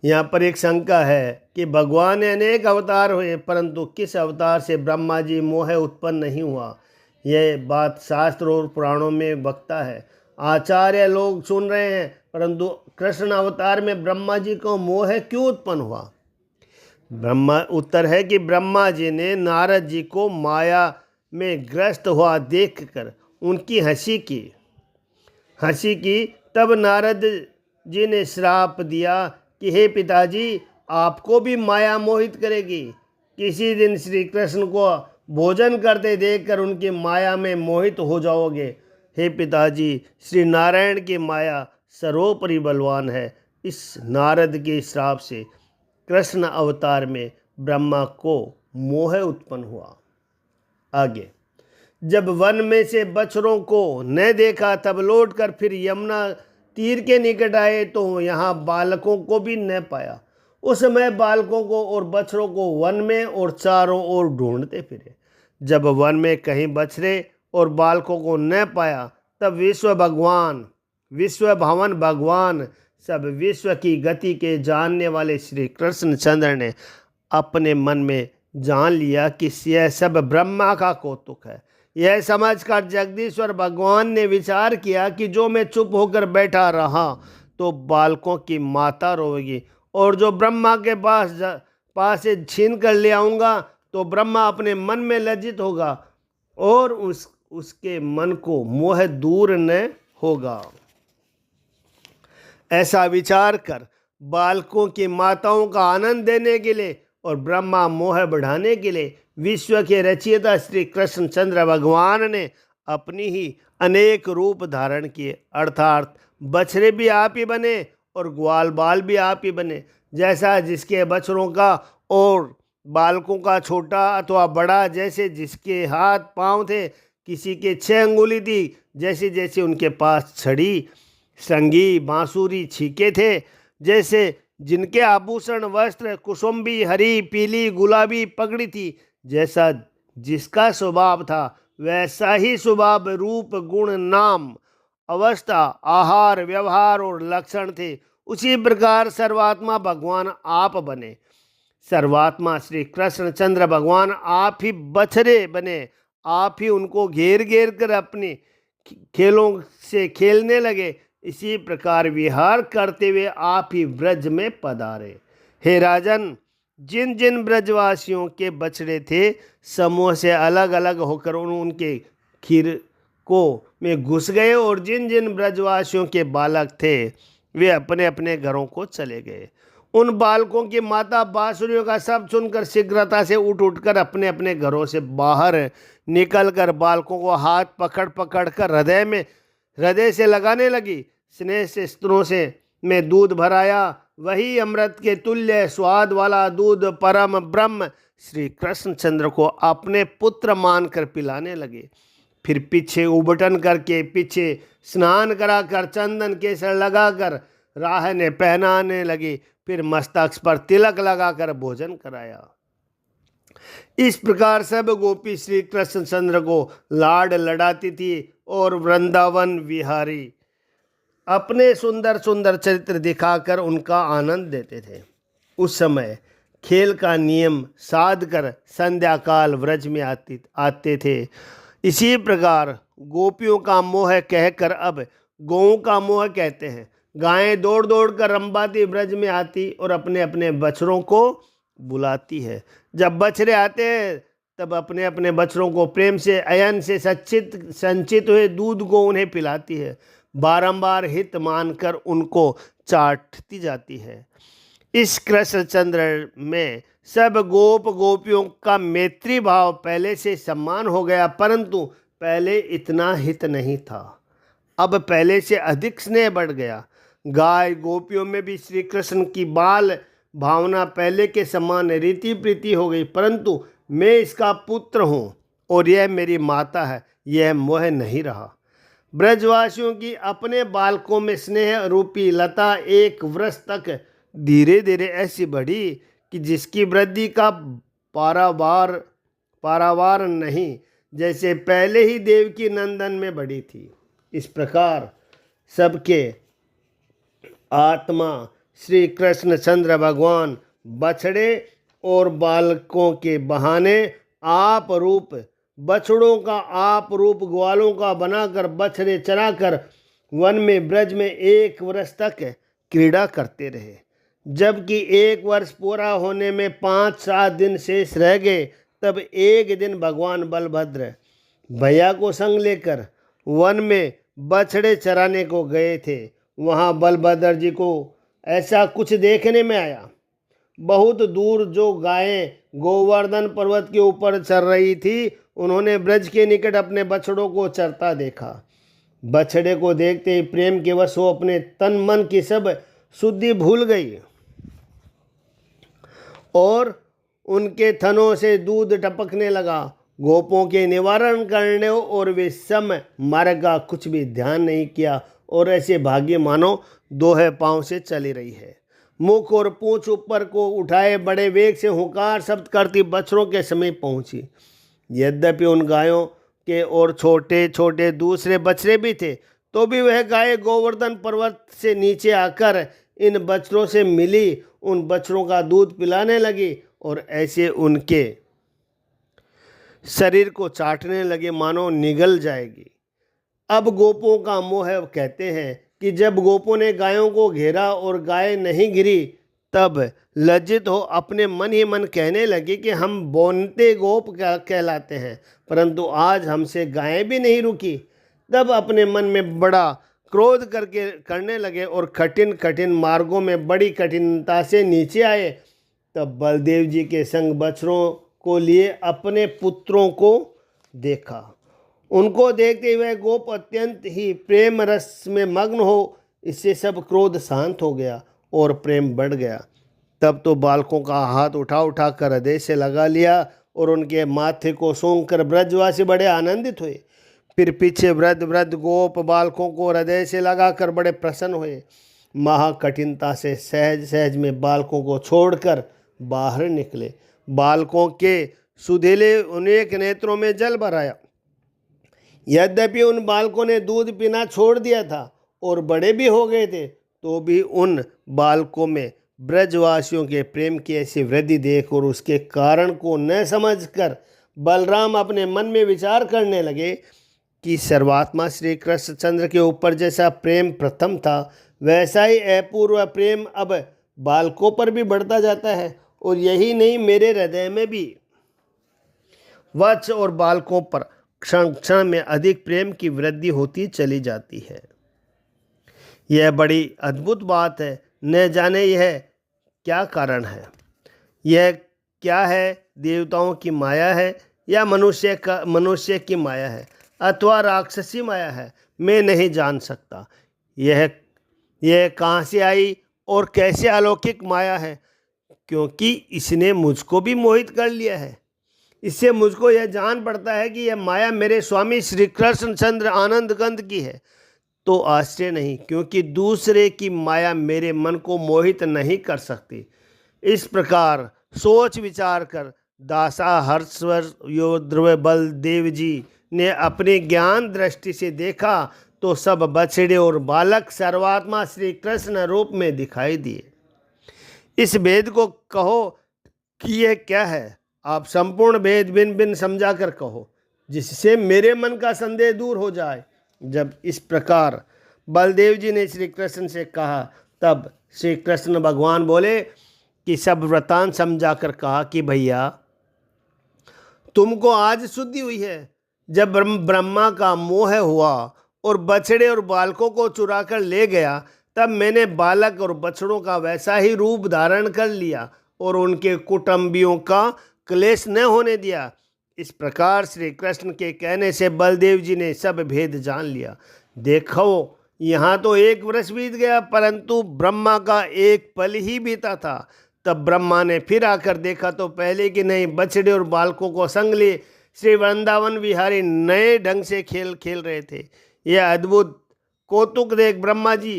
यहाँ पर एक शंका है कि भगवान ने अनेक अवतार हुए, परंतु किस अवतार से ब्रह्मा जी मोह उत्पन्न नहीं हुआ। यह बात शास्त्र और पुराणों में बकता है। आचार्य लोग सुन रहे हैं, परंतु कृष्ण अवतार में ब्रह्मा जी को मोह क्यों उत्पन्न हुआ। उत्तर है कि ब्रह्मा जी ने नारद जी को माया में ग्रस्त हुआ देखकर उनकी हंसी की। तब नारद जी ने श्राप दिया कि हे पिताजी, आपको भी माया मोहित करेगी। किसी दिन श्री कृष्ण को भोजन करते देखकर उनकी माया में मोहित हो जाओगे। हे पिताजी, श्री नारायण की माया सर्वोपरि बलवान है। इस नारद के श्राप से कृष्ण अवतार में ब्रह्मा को मोह उत्पन्न हुआ। आगे, जब वन में से बछड़ों को न देखा तब लौटकर फिर यमुना तीर के निकट आए तो यहाँ बालकों को भी न पाया। उस समय बालकों को और बछड़ों को वन में और चारों ओर ढूंढते फिरे। जब वन में कहीं बछड़े और बालकों को न पाया तब विश्व भवन भगवान सब विश्व की गति के जानने वाले श्री कृष्णचंद्र ने अपने मन में जान लिया कि यह सब ब्रह्मा का कौतुक है। यह समझकर जगदीश्वर भगवान ने विचार किया कि जो मैं चुप होकर बैठा रहा तो बालकों की माता रोएगी, और जो ब्रह्मा के पास से छीन कर ले आऊँगा तो ब्रह्मा अपने मन में लज्जित होगा और उसके मन को मोह दूर न होगा। ऐसा विचार कर बालकों की माताओं का आनंद देने के लिए और ब्रह्मा मोह बढ़ाने के लिए विश्व के रचयिता श्री कृष्णचंद्र भगवान ने अपनी ही अनेक रूप धारण किए, अर्थात बछड़े भी आप ही बने और ग्वाल बाल भी आप ही बने। जैसा जिसके बछड़ों का और बालकों का छोटा अथवा बड़ा, जैसे जिसके हाथ पांव थे, किसी के 6 अंगुली थी, जैसे जैसे उनके पास छड़ी संगी बांसुरी छीके थे, जैसे जिनके आभूषण वस्त्र कुसुम्बी हरी पीली गुलाबी पगड़ी थी, जैसा जिसका स्वभाव था वैसा ही स्वभाव रूप गुण नाम अवस्था आहार व्यवहार और लक्षण थे, उसी प्रकार सर्वात्मा भगवान आप बने। सर्वात्मा श्री कृष्णचंद्र भगवान आप ही बछड़े बने, आप ही उनको घेर घेर कर अपने खेलों से खेलने लगे। इसी प्रकार विहार करते हुए आप ही ब्रज में पधारे। हे राजन, जिन जिन ब्रजवासियों के बछड़े थे समूह से अलग अलग होकर उनके खीर को में घुस गए, और जिन जिन ब्रजवासियों के बालक थे वे अपने अपने घरों को चले गए। उन बालकों की माता बांसुरियों का शब्द सुनकर शीघ्रता से उठकर अपने अपने घरों से बाहर निकलकर बालकों को हाथ पकड़ पकड़ कर हृदय से लगाने लगी। स्नेह से स्तनों से में दूध भराया, वही अमृत के तुल्य स्वाद वाला दूध परम ब्रह्म श्री कृष्णचंद्र को अपने पुत्र मानकर पिलाने लगे। फिर पीछे उबटन करके पीछे स्नान कराकर चंदन केसर लगाकर राहने पहनाने लगी। फिर मस्तक पर तिलक लगाकर भोजन कराया। इस प्रकार सब गोपी श्री कृष्णचंद्र को लाड लड़ाती थी और वृंदावन विहारी अपने सुंदर सुंदर चरित्र दिखाकर उनका आनंद देते थे। उस समय खेल का नियम साध कर संध्या काल व्रज में आते थे। इसी प्रकार गोपियों का मोह कहकर अब गौओं का मोह कहते हैं। गायें दौड़ दौड़ कर रंबाती ब्रज में आती और अपने अपने बछड़ों को बुलाती है। जब बछड़े आते हैं तब अपने अपने बछड़ों को प्रेम से अयन से संचित हुए दूध को उन्हें पिलाती है। बारंबार हित मानकर उनको चाटती जाती है। इस कृष्णचंद्र में सब गोप गोपियों का मैत्री भाव पहले से सम्मान हो गया, परंतु पहले इतना हित नहीं था। अब पहले से अधिक स्नेह बढ़ गया। गाय गोपियों में भी श्री कृष्ण की बाल भावना पहले के समान रीति प्रीति हो गई, परंतु मैं इसका पुत्र हूँ और यह मेरी माता है, यह मोह नहीं रहा। ब्रजवासियों की अपने बालकों में स्नेह रूपी लता एक वर्ष तक धीरे धीरे ऐसी बढ़ी कि जिसकी वृद्धि का पारावार नहीं, जैसे पहले ही देवकी नंदन में बढ़ी थी। इस प्रकार सबके आत्मा श्री कृष्णचंद्र भगवान बछड़े और बालकों के बहाने आप रूप बछड़ों का आप रूप ग्वालों का बनाकर बछड़े चराकर वन में ब्रज में 1 वर्ष तक क्रीड़ा करते रहे। जबकि 1 वर्ष पूरा होने में 5-7 दिन शेष रह गए, तब एक दिन भगवान बलभद्र भैया को संग लेकर वन में बछड़े चराने को गए थे। वहाँ बलभद्र जी को ऐसा कुछ देखने में आया। बहुत दूर जो गायें गोवर्धन पर्वत के ऊपर चर रही थी, उन्होंने ब्रज के निकट अपने बछड़ों को चरता देखा। बछड़े को देखते ही प्रेम के वश वो अपने तन मन की सब शुद्धि भूल गई और उनके थनों से दूध टपकने लगा। गोपों के निवारण करने और वे समय मार्ग का कुछ भी ध्यान नहीं किया और ऐसे भाग्य मानो दोहे पांव से चली रही है। मुख और पूंछ ऊपर को उठाए बड़े वेग से हुंकार शब्द करती बछड़ों के समीप पहुंची। यद्यपि उन गायों के और छोटे छोटे दूसरे बछड़े भी थे, तो भी वह गाय गोवर्धन पर्वत से नीचे आकर इन बछड़ों से मिली, उन बछड़ों का दूध पिलाने लगी और ऐसे उनके शरीर को चाटने लगे मानो निगल जाएगी। अब गोपों का मोह कहते हैं कि जब गोपों ने गायों को घेरा और गाय नहीं गिरी, तब लज्जित हो अपने मन ही मन कहने लगे कि हम बोनते गोप कहलाते हैं, परंतु आज हमसे गायें भी नहीं रुकी। तब अपने मन में बड़ा क्रोध करने लगे और कठिन कठिन मार्गों में बड़ी कठिनता से नीचे आए। तब बलदेव जी के संग बछड़ों को लिए अपने पुत्रों को देखा। उनको देखते हुए गोप अत्यंत ही प्रेम रस में मग्न हो, इससे सब क्रोध शांत हो गया और प्रेम बढ़ गया। तब तो बालकों का हाथ उठा उठा कर हृदय से लगा लिया और उनके माथे को सूंघकर ब्रजवासी बड़े आनंदित हुए। फिर पीछे वृद्ध वृद्ध गोप बालकों को हृदय से लगाकर बड़े प्रसन्न हुए। महा कठिनता से सहज सहज में बालकों को छोड़कर बाहर निकले। बालकों के सुधेले अनेक नेत्रों में जल भर आया। यद्यपि उन बालकों ने दूध पीना छोड़ दिया था और बड़े भी हो गए थे, तो भी उन बालकों में ब्रजवासियों के प्रेम की ऐसी वृद्धि देख और उसके कारण को न समझकर बलराम अपने मन में विचार करने लगे कि सर्वात्मा श्री कृष्णचंद्र के ऊपर जैसा प्रेम प्रथम था, वैसा ही अपूर्व प्रेम अब बालकों पर भी बढ़ता जाता है। और यही नहीं, मेरे हृदय में भी वत्स और बालकों पर क्षण क्षण में अधिक प्रेम की वृद्धि होती चली जाती है। यह बड़ी अद्भुत बात है। न जाने यह क्या कारण है, यह क्या है, देवताओं की माया है या मनुष्य की माया है अथवा राक्षसी माया है, मैं नहीं जान सकता। यह कहाँ से आई और कैसे अलौकिक माया है, क्योंकि इसने मुझको भी मोहित कर लिया है। इससे मुझको यह जान पड़ता है कि यह माया मेरे स्वामी श्री कृष्णचंद्र आनंद कंद की है। तो आश्चर्य नहीं, क्योंकि दूसरे की माया मेरे मन को मोहित नहीं कर सकती। इस प्रकार सोच विचार कर दासा हर्षवर योद्रव बलदेव जी ने अपने ज्ञान दृष्टि से देखा तो सब बछड़े और बालक सर्वात्मा श्री कृष्ण रूप में दिखाई दिए। इस भेद को कहो कि यह क्या है, आप संपूर्ण भेद भिन्न भिन्न समझा कर कहो, जिससे मेरे मन का संदेह दूर हो जाए। जब इस प्रकार बलदेव जी ने श्री कृष्ण से कहा, तब श्री कृष्ण भगवान बोले कि सब वृतांत समझा कर कहा कि भैया, तुमको आज शुद्धि हुई है। जब ब्रह्मा का मोह हुआ और बछड़े और बालकों को चुरा कर ले गया, तब मैंने बालक और बछड़ों का वैसा ही रूप धारण कर लिया और उनके कुटुंबियों का क्लेश न होने दिया। इस प्रकार श्री कृष्ण के कहने से बलदेव जी ने सब भेद जान लिया। देखो, यहाँ तो 1 वर्ष बीत गया, परंतु ब्रह्मा का एक पल ही बीता था। तब ब्रह्मा ने फिर आकर देखा तो पहले कि नहीं बछड़े और बालकों को संग लिए श्री वृंदावन विहारी नए ढंग से खेल रहे थे। यह अद्भुत कौतुक देख ब्रह्मा जी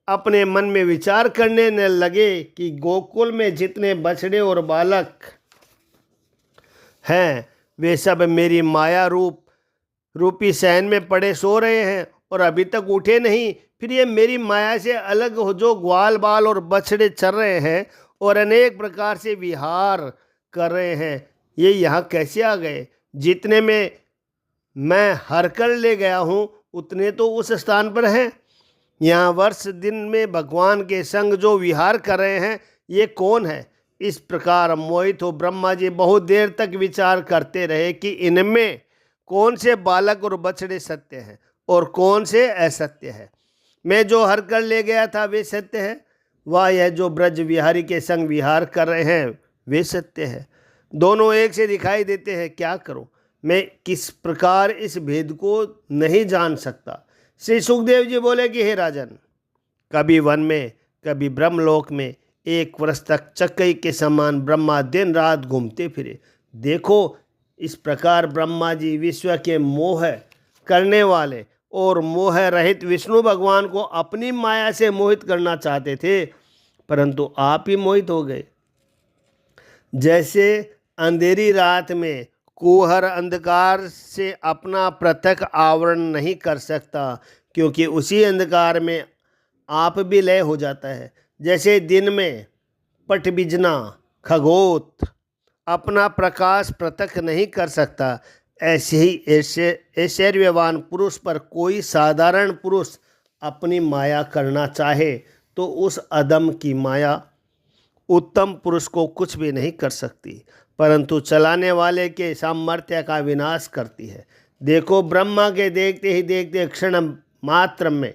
अपने मन में विचार करने न लगे कि गोकुल में जितने बछड़े और बालक हैं, वे सब मेरी माया रूपी शयन में पड़े सो रहे हैं और अभी तक उठे नहीं। फिर ये मेरी माया से अलग हो जो ग्वाल बाल और बछड़े चर रहे हैं और अनेक प्रकार से विहार कर रहे हैं, ये यहाँ कैसे आ गए? जितने में मैं हर कर ले गया हूँ उतने तो उस स्थान पर हैं। यहाँ वर्ष दिन में भगवान के संग जो विहार कर रहे हैं, ये कौन है? इस प्रकार मोहित हो ब्रह्मा जी बहुत देर तक विचार करते रहे कि इनमें कौन से बालक और बछड़े सत्य हैं और कौन से असत्य है। मैं जो हर कर ले गया था वे सत्य है, वह यह जो ब्रज विहारी के संग विहार कर रहे हैं वे सत्य है। दोनों एक से दिखाई देते हैं, क्या करूं? मैं किस प्रकार इस भेद को नहीं जान सकता। श्री सुखदेव जी बोले कि हे राजन, कभी वन में कभी ब्रह्मलोक में 1 वर्ष तक चक्कई के समान ब्रह्मा दिन रात घूमते फिरे। देखो, इस प्रकार ब्रह्मा जी विश्व के मोह करने वाले और मोह रहित विष्णु भगवान को अपनी माया से मोहित करना चाहते थे, परंतु आप ही मोहित हो गए। जैसे अंधेरी रात में कुहर अंधकार से अपना पृथक आवरण नहीं कर सकता, क्योंकि उसी अंधकार में आप भी लय हो जाता है। जैसे दिन में पटबिजना खगोत अपना प्रकाश पृथक नहीं कर सकता, ऐसे ही ऐश्वर्यवान पुरुष पर कोई साधारण पुरुष अपनी माया करना चाहे तो उस अदम की माया उत्तम पुरुष को कुछ भी नहीं कर सकती, परंतु चलाने वाले के सामर्थ्य का विनाश करती है। देखो, ब्रह्मा के देखते ही देखते क्षण मात्र में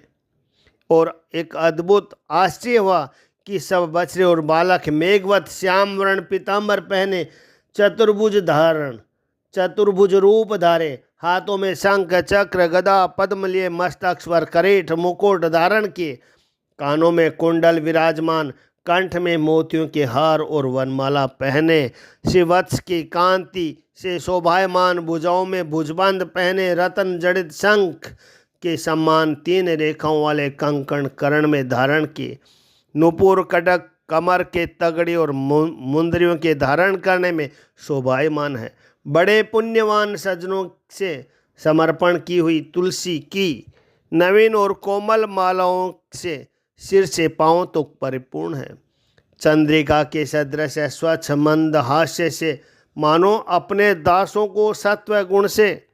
और एक अद्भुत आश्चर्य हुआ कि सब बछड़े और बालक मेघवत श्याम वर्ण पीताम्बर पहने चतुर्भुज रूप धारे, हाथों में शंख चक्र गदा पद्म लिए, मस्तक स्वर करेठ मुकुट धारण किए, कानों में कुंडल विराजमान, कंठ में मोतियों के हार और वनमाला पहने, श्रीवत्स की कांति से शोभायमान, भुजाओं में भुजबंद पहने, रतन जड़ित शंख के समान 3 रेखाओं वाले कंकण करण में धारण किए, नुपुर कटक कमर के तगड़ी और मुंदरियों के धारण करने में शोभायमान है। बड़े पुण्यवान सज्जनों से समर्पण की हुई तुलसी की नवीन और कोमल मालाओं से सिर से पांव तक परिपूर्ण है। चंद्रिका के सदृश स्वच्छ मंद हास्य से मानो अपने दासों को सत्व गुण से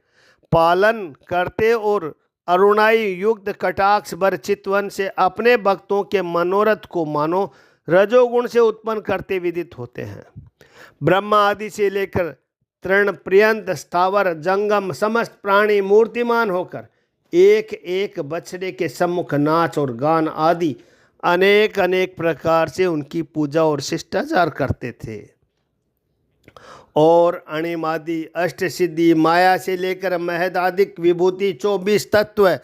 पालन करते और अरुणाई युक्त कटाक्ष भर चितवन से अपने भक्तों के मनोरथ को मानो रजोगुण से उत्पन्न करते विदित होते हैं। ब्रह्मा आदि से लेकर तृण पर्यंत स्थावर जंगम समस्त प्राणी मूर्तिमान होकर एक एक बछड़े के सम्मुख नाच और गान आदि अनेक अनेक प्रकार से उनकी पूजा और शिष्टाचार करते थे। और अणिमादि अष्ट सिद्धि माया से लेकर महदादिक विभूति 24 तत्व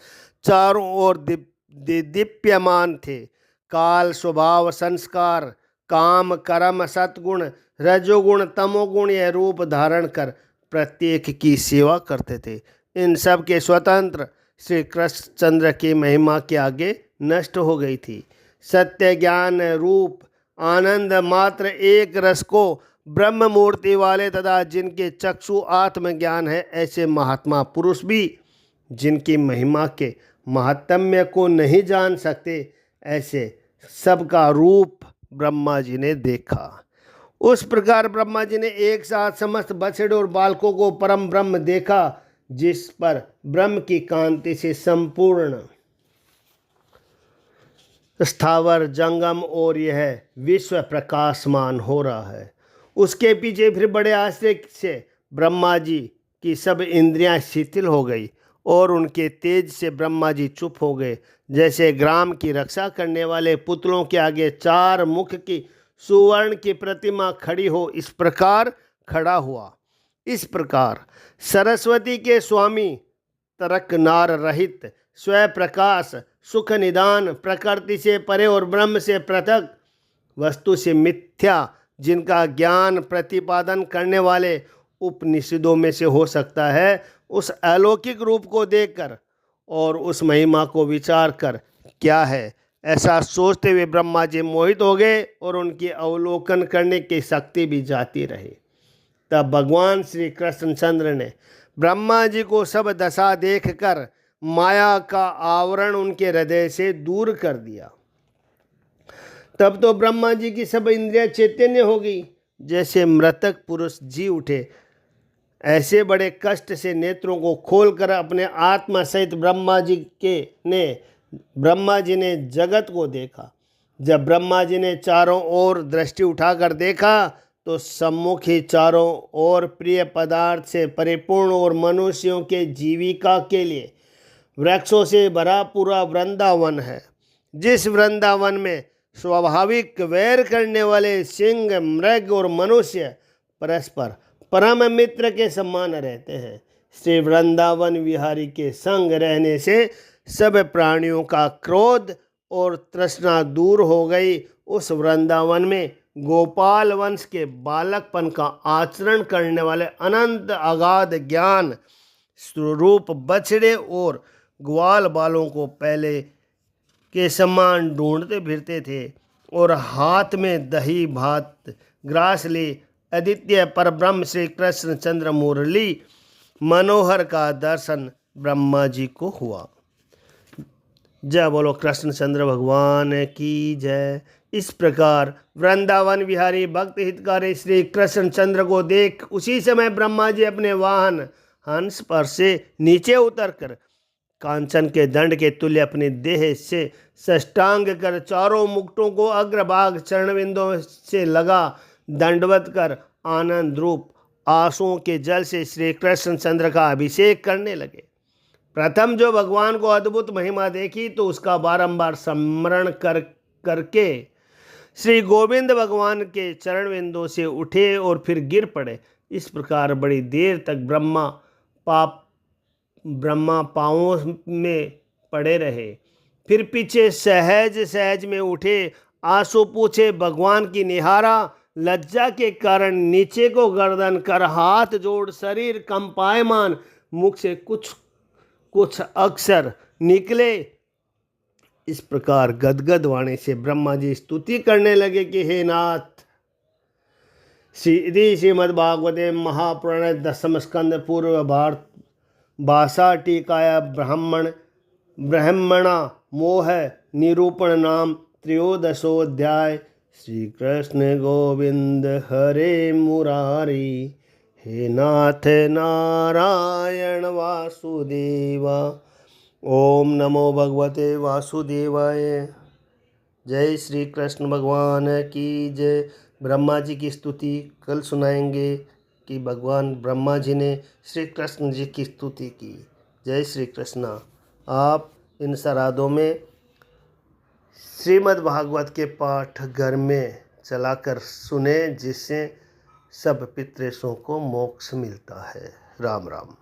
चारों ओर दीप्यमान थे। काल स्वभाव संस्कार काम कर्म सतगुण रजोगुण तमोगुण यह रूप धारण कर प्रत्येक की सेवा करते थे। इन सब के स्वतंत्र श्री कृष्ण चंद्र की महिमा के आगे नष्ट हो गई थी। सत्य ज्ञान रूप आनंद मात्र एक रस को ब्रह्म मूर्ति वाले तथा जिनके चक्षु आत्मज्ञान है, ऐसे महात्मा पुरुष भी जिनकी महिमा के महात्म्य को नहीं जान सकते, ऐसे सबका रूप ब्रह्मा जी ने देखा। उस प्रकार ब्रह्मा जी ने एक साथ समस्त बछड़े और बालकों को परम ब्रह्म देखा, जिस पर ब्रह्म की कांति से संपूर्ण स्थावर जंगम और यह विश्व प्रकाशमान हो रहा है। उसके पीछे फिर बड़े आश्चर्य से ब्रह्मा जी की सब इंद्रियां शिथिल हो गई और उनके तेज से ब्रह्मा जी चुप हो गए। जैसे ग्राम की रक्षा करने वाले पुतलों के आगे 4 मुख की सुवर्ण की प्रतिमा खड़ी हो, इस प्रकार खड़ा हुआ। इस प्रकार सरस्वती के स्वामी तरक नार रहित स्वप्रकाश सुख निदान प्रकृति से परे और ब्रह्म से पृथक वस्तु से मिथ्या जिनका ज्ञान प्रतिपादन करने वाले उपनिषदों में से हो सकता है, उस अलौकिक रूप को देखकर और उस महिमा को विचार कर क्या है, ऐसा सोचते हुए ब्रह्मा जी मोहित हो गए और उनकी अवलोकन करने की शक्ति भी जाती रही। तब भगवान श्री कृष्णचंद्र ने ब्रह्मा जी को सब दशा देखकर माया का आवरण उनके हृदय से दूर कर दिया। तब तो ब्रह्मा जी की सब इंद्रियां चैतन्य हो गई। जैसे मृतक पुरुष जी उठे, ऐसे बड़े कष्ट से नेत्रों को खोलकर अपने आत्मा सहित ब्रह्मा जी ने जगत को देखा। जब ब्रह्मा जी ने चारों ओर दृष्टि उठाकर देखा तो सम्मुख ही चारों ओर प्रिय पदार्थ से परिपूर्ण और मनुष्यों के जीविका के लिए वृक्षों से भरा पूरा वृंदावन है। जिस वृंदावन में स्वाभाविक वैर करने वाले सिंह मृग और मनुष्य परस्पर परम मित्र के समान रहते हैं, श्री वृंदावन विहारी के संग रहने से सब प्राणियों का क्रोध और तृष्णा दूर हो गई उस वृंदावन में गोपाल वंश के बालकपन का आचरण करने वाले अनंत अगाध ज्ञान स्वरूप बछड़े और ग्वाल बालों को पहले के समान ढूंढते फिरते थे और हाथ में दही भात ग्रास ले अद्वितीय परब्रह्म श्री कृष्ण चंद्र मुरली मनोहर का दर्शन ब्रह्मा जी को हुआ। जय बोलो कृष्णचंद्र भगवान की जय। इस प्रकार वृंदावन विहारी भक्त हितकारी श्री कृष्णचंद्र को देख उसी समय ब्रह्मा जी अपने वाहन हंस पर से नीचे उतरकर कांचन के दंड के तुल्य अपनी देह से साष्टांग कर चारों मुकुटों को अग्रभाग चरणविंदों से लगा दंडवत कर आनंद रूप आंसुओं के जल से श्री कृष्णचंद्र का अभिषेक करने लगे। प्रथम जो भगवान को अद्भुत महिमा देखी तो उसका बारंबार स्मरण करके श्री गोविंद भगवान के चरणविंदों से उठे और फिर गिर पड़े। इस प्रकार बड़ी देर तक ब्रह्मा पांवों में पड़े रहे। फिर पीछे सहज सहज में उठे, आंसू पूछे भगवान की निहारा, लज्जा के कारण नीचे को गर्दन कर हाथ जोड़ शरीर कंपायमान, मुख से कुछ अक्षर निकले। इस प्रकार गदगद वाणी से ब्रह्मा जी स्तुति करने लगे कि हे नाथ, श्रीमद्भागवते महापुराणे दशम स्कंद पूर्व भारत भाषा टीकाया ब्रह्मणा मोह निरूपण नाम त्रयोदशोध्याय। श्री कृष्ण गोविंद हरे मुरारी, हे नाथ नारायण वासुदेवा। ओम नमो भगवते वासुदेवाय। जय श्री कृष्ण भगवान की जय। ब्रह्मा जी की स्तुति कल सुनाएंगे कि भगवान ब्रह्मा जी ने श्री कृष्ण जी की स्तुति की। जय श्री कृष्ण। आप इन श्राद्धों में श्रीमद् भागवत के पाठ घर में चलाकर सुने, जिससे सब पितृषों को मोक्ष मिलता है। राम राम।